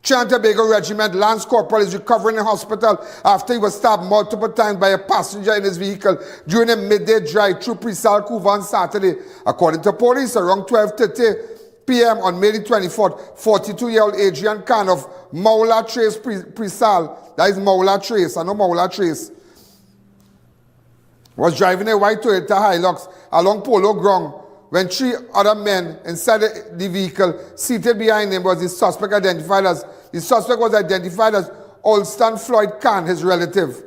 [SPEAKER 2] Trinidad and Tobago Regiment Lance Corporal is recovering in hospital after he was stabbed multiple times by a passenger in his vehicle during a midday drive through Presal Couva on Saturday. According to police, around 12:30 p.m. on May the 24th, 42-year-old Adrian Khan of Maula Trace Presal, that is Maula Trace, I know Maula Trace, was driving a white Toyota Hilux along Polo Ground when 3 other men inside the vehicle seated behind him was the suspect was identified as Olston Floyd Khan, his relative.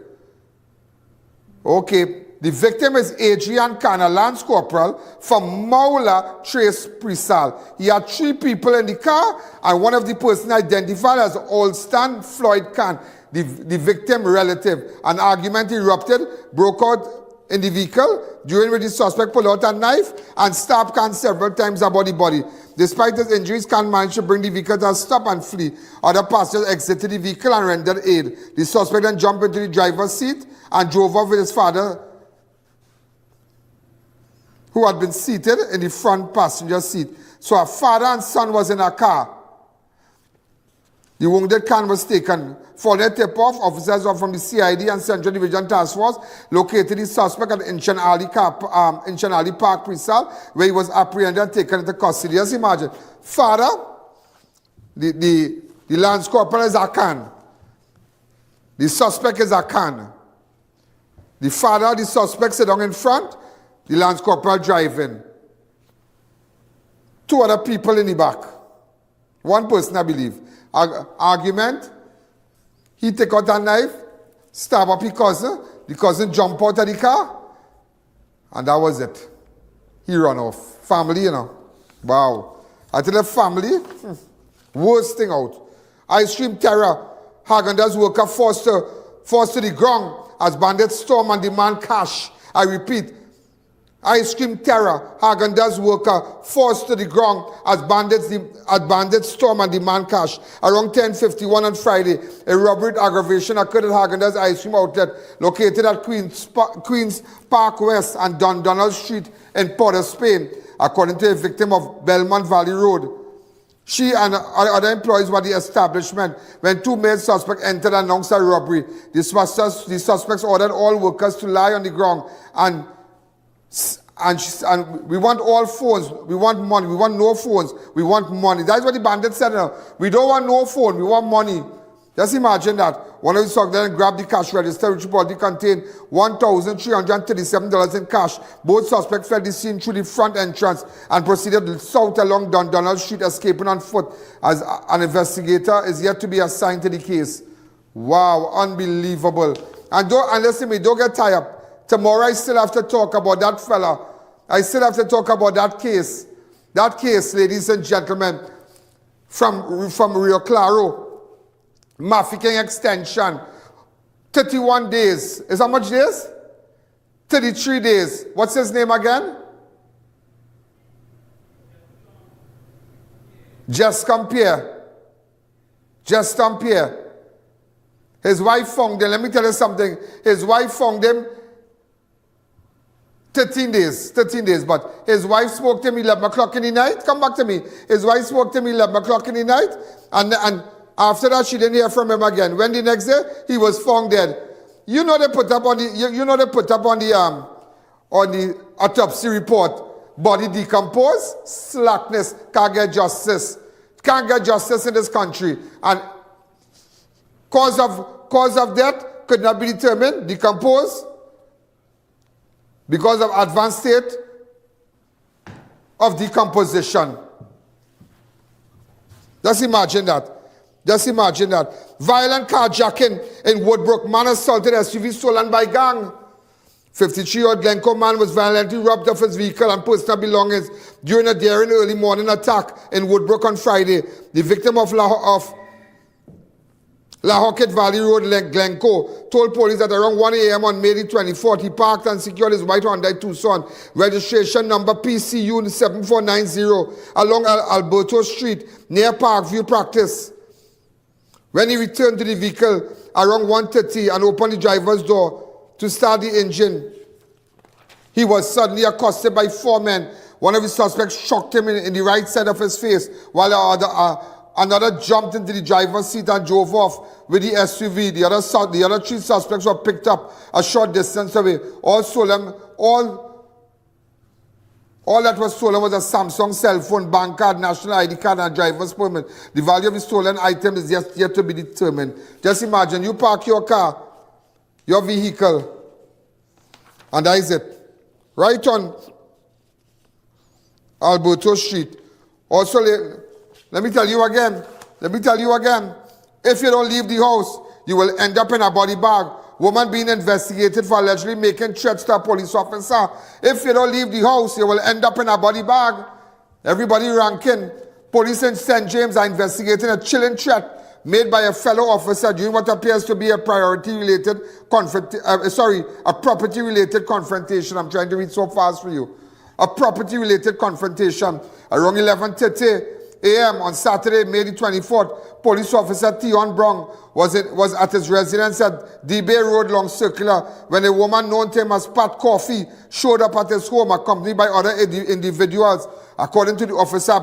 [SPEAKER 2] Okay, the victim is Adrian Khan, a Lance Corporal from Maula Trace Presal. He had 3 people in the car, and one of the persons identified as Olston Floyd Khan, the victim relative. An argument erupted, broke out in the vehicle, during which the suspect pulled out a knife and stabbed Khan several times about the body. Despite his injuries, Khan managed to bring the vehicle to a stop and flee. Other passengers exited the vehicle and rendered aid. The suspect then jumped into the driver's seat and drove off with his father, who had been seated in the front passenger seat. So a father and son was in a car. The wounded Khan was taken. Following a tip-off, officers from the CID and Central Division Task Force located the suspect at Inchan Alley Park, Presal, where he was apprehended and taken into custody. Just imagine, father, the Lance Corporal is a Khan. The suspect is a Khan. The father, the suspect sit down in front, the Lance Corporal driving. 2 other people in the back. 1 person, I believe. Argument. He take out a knife, stab up his cousin. The cousin jump out of the car. And that was it. He run off. Family, you know. Wow. I tell the family, worst thing out. Ice cream terror. Häagen-Dazs worker forced to the ground as bandits storm and demand cash. I repeat. Ice cream terror, Häagen-Dazs worker forced to the ground as bandits storm and demand cash. Around 10:51 on Friday, a robbery aggravation occurred at Häagen-Dazs ice cream outlet located at Queen's Park West and Donald Street in Port of Spain. According to a victim of Belmont Valley Road, she and other employees were the establishment when 2 male suspects entered and announced a robbery. The suspects ordered all workers to lie on the ground and we want all phones, we want money, we want no phones, we want money. That's what the bandits said now. We don't want no phone, we want money. Just imagine that. One of the suspects then grabbed the cash register, which reportedly contained $1,337 in cash. Both suspects fled the scene through the front entrance and proceeded south along Donald Street, escaping on foot, as an investigator is yet to be assigned to the case. Wow, unbelievable. And listen to me, don't get tired. Tomorrow I still have to talk about that fella. I still have to talk about that case. That case, ladies and gentlemen, from Rio Claro. Mafficking extension. 31 days. Is how much days? 33 days. What's his name again? Just compare. His wife found him. Let me tell you something. His wife found him 13 days, but his wife spoke to him 11 o'clock in the night. Come back to me. His wife spoke to him 11 o'clock in the night, and after that she didn't hear from him again. When the next day he was found dead. You know they put up on the autopsy report, body decomposed, slackness, can't get justice in this country, and cause of death could not be determined, decomposed, because of advanced state of decomposition. Just imagine that. Violent carjacking in Woodbrook. Man assaulted SUV stolen by gang. 53-year-old Glencoe man was violently robbed of his vehicle and personal belongings during a daring early morning attack in Woodbrook on Friday. The victim of La Hockett Valley Road, Glencoe, told police that around 1 a.m. on May the 24th, he parked and secured his white Hyundai Tucson, registration number PCU 7490, along Alberto Street, near Parkview Practice. When he returned to the vehicle around 1:30 and opened the driver's door to start the engine, He was suddenly accosted by 4 men. One of the suspects shocked him in the right side of his face, while another jumped into the driver's seat and drove off with the SUV. The other 3 suspects were picked up a short distance away. All that was stolen was a Samsung cell phone, bank card, national ID card, and a driver's permit. The value of the stolen item is yet to be determined. Just imagine, you park your car, your vehicle, and that is it. Right on Alberto Street. Also, let me tell you again, if you don't leave the house, you will end up in a body bag. Woman being investigated for allegedly making threats to a police officer. If you don't leave the house, you will end up in a body bag. Everybody ranking. Police in St. James are investigating a chilling threat made by a fellow officer during what appears to be a property-related confrontation. I'm trying to read so fast for you. A property-related confrontation. Around 11:30 a.m. on Saturday, May the 24th, police officer Tion Brown was at his residence at D-Bay Road, Long Circular, when a woman known to him as Pat Coffee showed up at his home accompanied by other individuals. According to Officer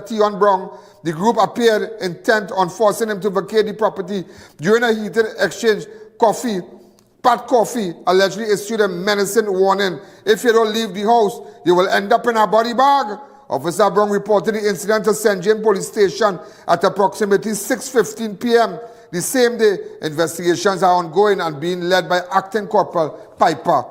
[SPEAKER 2] Tion Brown, the group appeared intent on forcing him to vacate the property. During a heated exchange, Pat Coffee allegedly issued a menacing warning. If you don't leave the house, you will end up in a body bag. Officer Brown reported the incident to St. James Police Station at approximately 6:15 p.m. The same day, investigations are ongoing and being led by Acting Corporal Piper.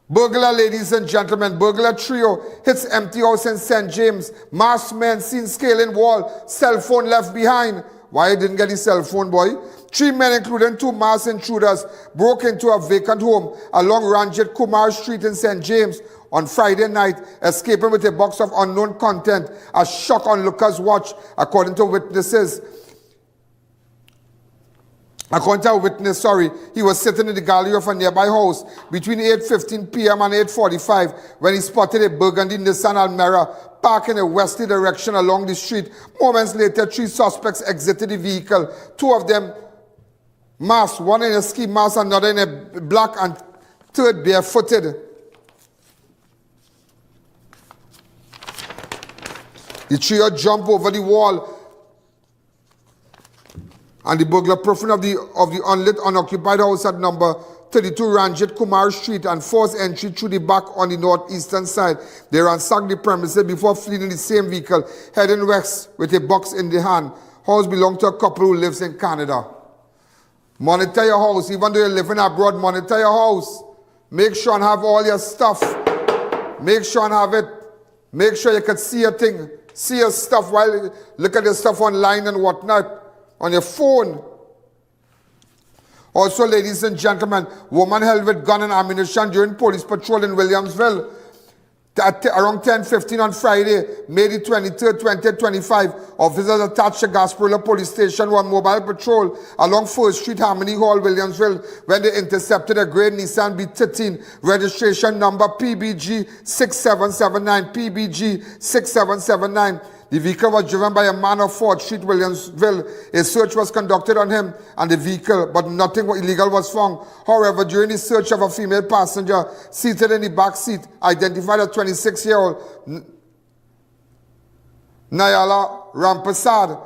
[SPEAKER 2] Burglar, ladies and gentlemen, burglar trio hits empty house in St. James. Masked men seen scaling wall, cell phone left behind. Why you didn't get the cell phone, boy? 3 men, including 2 masked intruders, broke into a vacant home along Ranjit Kumar Street in St. James on Friday night, escaping with a box of unknown content. A shock onlookers watch, according to a witness, he was sitting in the gallery of a nearby house between 8:15 p.m. and 8:45 when he spotted a burgundy Nissan Almera parked in a westerly direction along the street. Moments later, 3 suspects exited the vehicle. 2 of them masked, one in a ski mask, another in a black, and third barefooted. The trio jumped over the wall and the burglar profile of the unlit, unoccupied house at number 32 Ranjit Kumar Street and forced entry through the back on the northeastern side. They ransacked the premises before fleeing in the same vehicle, heading west with a box in the hand. House belonged to a couple who lives in Canada. Monitor your house. Even though you're living abroad, monitor your house. Make sure and have all your stuff. Make sure and have it. Make sure you can see your thing. See your stuff while look at your stuff online and whatnot on your phone. Also, ladies and gentlemen, woman held with gun and ammunition during police patrol in Williamsville. At around 10:15 on Friday, May the 23rd, 2025, officers attached to Gasparilla Police Station were on mobile patrol along 1st Street, Harmony Hall, Williamsville, when they intercepted a grey Nissan B13, registration number PBG 6779, PBG 6779. The vehicle was driven by a man of 4th Street, Williamsville. A search was conducted on him and the vehicle, but nothing illegal was found. However, during the search of a female passenger seated in the back seat, identified as 26-year-old Nayala Rampasad,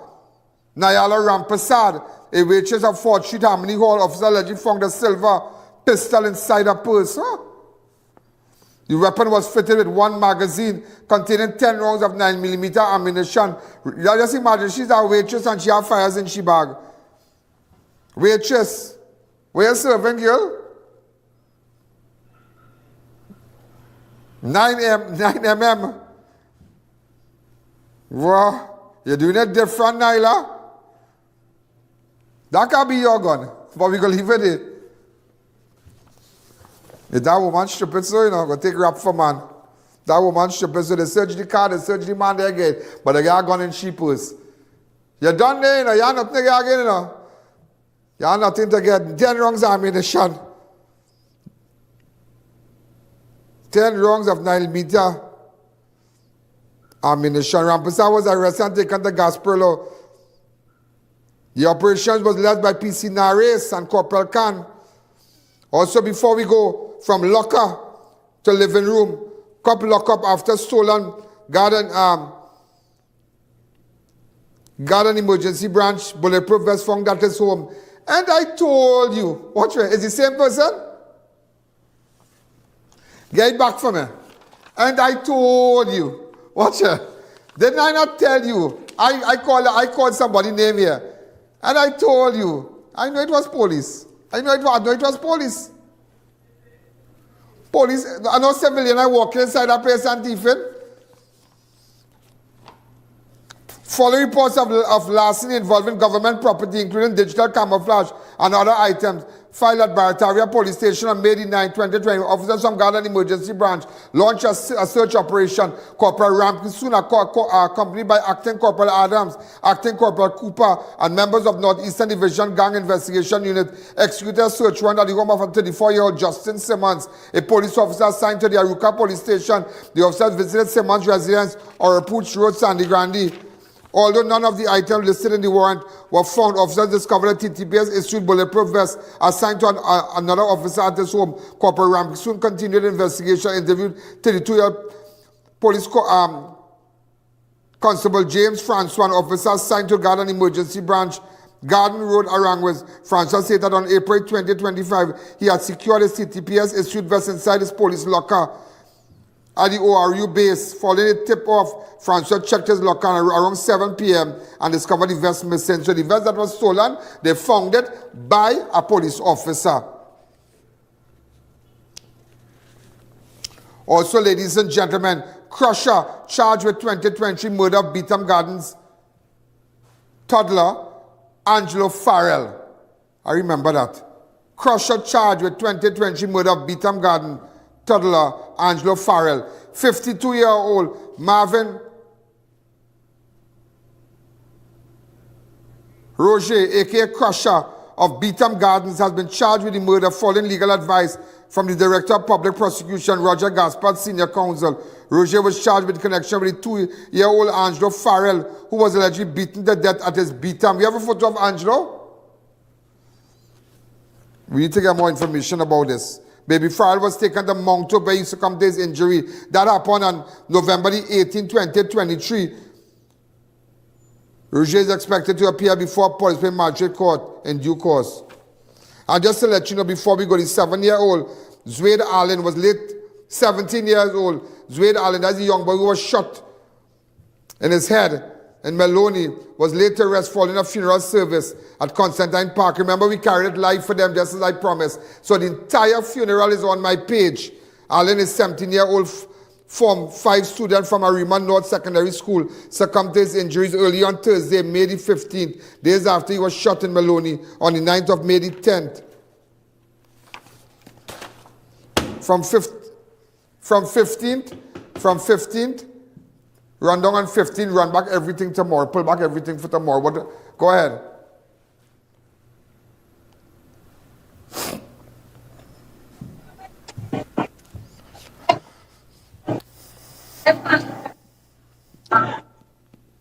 [SPEAKER 2] a waitress of 4th Street, Harmony Hall, officer allegedly found a silver pistol inside her purse. The weapon was fitted with 1 magazine containing 10 rounds of 9mm ammunition. Just imagine, she's a waitress and she has fires in she bag. Waitress, where you serving, girl? 9mm. Wow, you're doing it different, Nyla. That can be your gun, but we can leave it there. If that woman stupid, so you know, go take rap for man. That woman stupid, so they search the car, they search the man there again, but they got a gun in she purse. You're done there, you know, you're nothing to get again, you know. You're nothing to get 10 rounds of ammunition. 10 rounds of 9mm ammunition. Rampasa was arrested and taken to Gasparilla. The operation was led by PC Nares and Corporal Khan. Also, before we go from locker to living room. Cop lock up after stolen garden emergency branch, bulletproof vest found at his home. And I told you, watch it, is the same person? Get it back from me. And I told you, watch it. Didn't I not tell you? I called somebody name here. And I told you, I know it was police. I know it was police. Police, I know civilian, I walk inside that place and thieving. Following reports of larceny involving government property, including digital camouflage and other items, filed at Barataria Police Station on May 9, 2020, officers from Garden Emergency Branch launched a search operation. Corporal Ramki soon accompanied by Acting Corporal Adams, Acting Corporal Cooper, and members of Northeastern Division Gang Investigation Unit executed a search warrant at the home of a 34-year-old Justin Simmons, a police officer assigned to the Aruka Police Station. The officers visited Simmons' residence on Rapooch Road, Sandy Grande. Although none of the items listed in the warrant were found, officers discovered a TTPS-issued bulletproof vest assigned to another officer at his home. Corporal Ramki soon continued the investigation, interviewed 32-year-old police Constable James Francois, an officer assigned to Garden Emergency Branch, Garden Road, Arangwes. Francois said that on April 2025, he had secured his TTPS-issued vest inside his police locker at the ORU base. Following a tip-off, Francois checked his locker around 7 p.m. and discovered the vest missing. So the vest that was stolen, they found it by a police officer. Also, ladies and gentlemen, Crusher charged with 2020 murder of Beetham Gardens toddler Angelo Farrell. I remember that. Crusher charged with 2020 murder of Beetham Garden toddler Angelo Farrell. 52-year-old Marvin Roger, aka Crusher of Beetham Gardens, has been charged with the murder following legal advice from the Director of Public Prosecution, Roger Gaspard, Senior Counsel. Roger was charged with connection with the 2-year-old Angelo Farrell, who was allegedly beaten to death at his Beetham. We have a photo of Angelo? We need to get more information about this. Baby Farrell was taken to Mount Hope where he succumbed to his injury. That happened on November 18, 2023. Roger is expected to appear before Police Magistrate Court in due course. And just to let you know, before we go, the 7-year-old Zwade Allen was late, 17 years old. Zwade Allen, that's a young boy who was shot in his head in Maloney, was later arrested following a funeral service at Constantine Park. Remember, we carried it live for them, just as I promised. So the entire funeral is on my page. Allen is 17-year-old Form 5 student from Arima North Secondary School, succumbed to his injuries early on Thursday, May the 15th, days after he was shot in Maloney on the 9th of May the 10th. From 15th, run down on 15, run back everything tomorrow, pull back everything for tomorrow. Go ahead.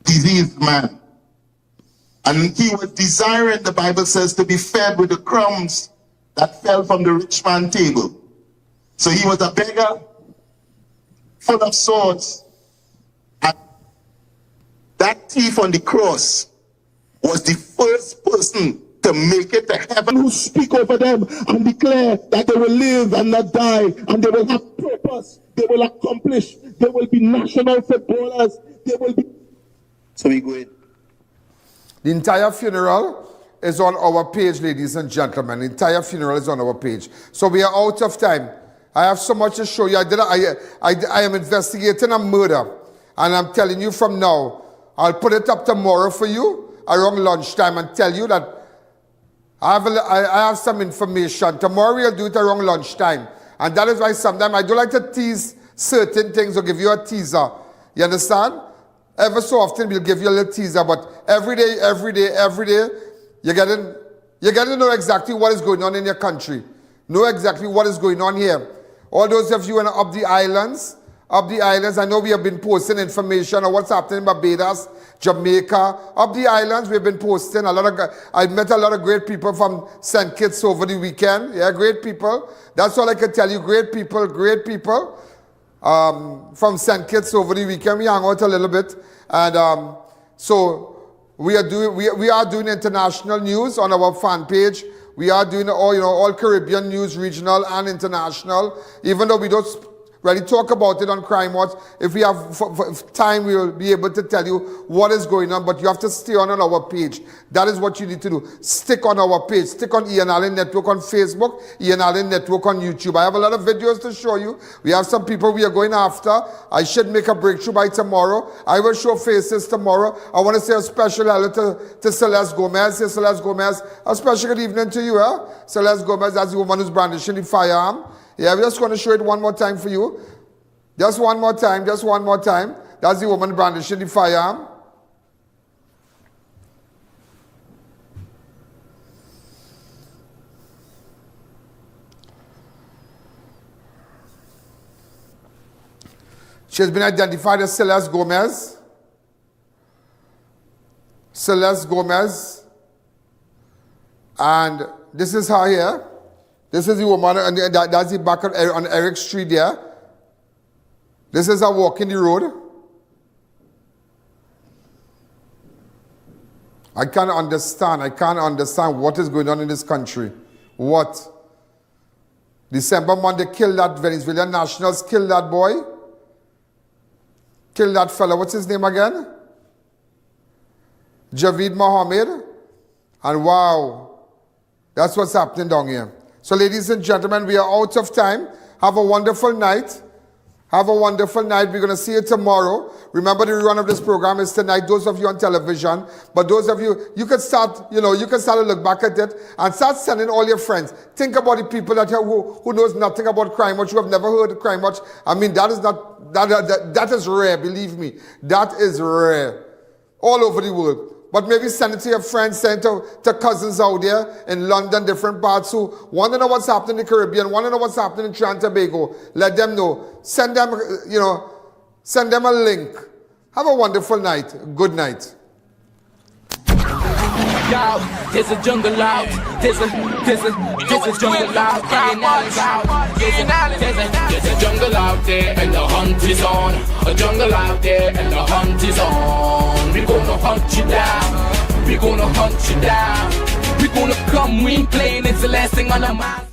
[SPEAKER 6] Diseased man. And he was desiring, the Bible says, to be fed with the crumbs that fell from the rich man's table. So he was a beggar, full of swords. And that thief on the cross was the first person to make it to heaven, who speak over them and declare that they will live and not die, and they will have purpose, they will accomplish, they will be national footballers, they will be... So we go in.
[SPEAKER 2] The entire funeral is on our page, ladies and gentlemen. The entire funeral is on our page. So we are out of time. I have so much to show you. I am investigating a murder, and I'm telling you from now, I'll put it up tomorrow for you around lunchtime and tell you that I have some information. Tomorrow we'll do it around lunchtime. And that is why sometimes I don't like to tease certain things or give you a teaser. You understand? Ever so often we'll give you a little teaser, but every day, you're getting to know exactly what is going on in your country. Know exactly what is going on here. All those of you up the islands, I know we have been posting information on what's happening in Barbados. Jamaica, up the islands. We've been posting I met a lot of great people from St. Kitts over the weekend. Yeah, great people. That's all I can tell you. Great people. From St. Kitts over the weekend. We hung out a little bit. And so we are doing international news on our fan page. We are doing all Caribbean news, regional and international. Even though we don't really talk about it on Crime Watch, if we have time, we will be able to tell you what is going on. But you have to stay on our page. That is what you need to do. Stick on our page. Stick on Ian Alleyne Network on Facebook, Ian Alleyne Network on YouTube. I have a lot of videos to show you. We have some people we are going after. I should make a breakthrough by tomorrow. I will show faces tomorrow. I want to say a special hello to Celeste Gomez. Say, Celeste Gomez, a special good evening to you. Celeste Gomez, that's the woman who's brandishing the firearm. Yeah, we're just going to show it one more time for you. Just one more time. That's the woman brandishing the firearm. She has been identified as Celeste Gomez. Celeste Gomez. And this is her here. This is the woman, and that's the back on Eric Street there. This is her walking the road. I can't understand what is going on in this country. What? December month, they killed that Venezuelan nationals, killed that boy. Killed that fella. What's his name again? Javeed Mohammed. And wow, that's what's happening down here. So ladies and gentlemen, we are out of time. Have a wonderful night. Have a wonderful night. We're going to see you tomorrow. Remember, the rerun of this program is tonight. Those of you on television, but those of you, you can start, you can start to look back at it and start sending all your friends. Think about the people who knows nothing about Crime Watch, who have never heard of Crime Watch. I mean, that is rare, believe me. That is rare. All over the world. But maybe send it to your friends, send it to cousins out there in London, different parts who want to know what's happening in the Caribbean, want to know what's happening in Trinidad and Tobago. Let them know. Send them, send them a link. Have a wonderful night. Good night.
[SPEAKER 7] Yo, there's a jungle out. There's a jungle out. There's a jungle out there and the hunt is on. A jungle out there and the hunt is on. We gonna hunt you down. We gonna hunt you down. We gonna come, we ain't playing, it's the last thing on our mind.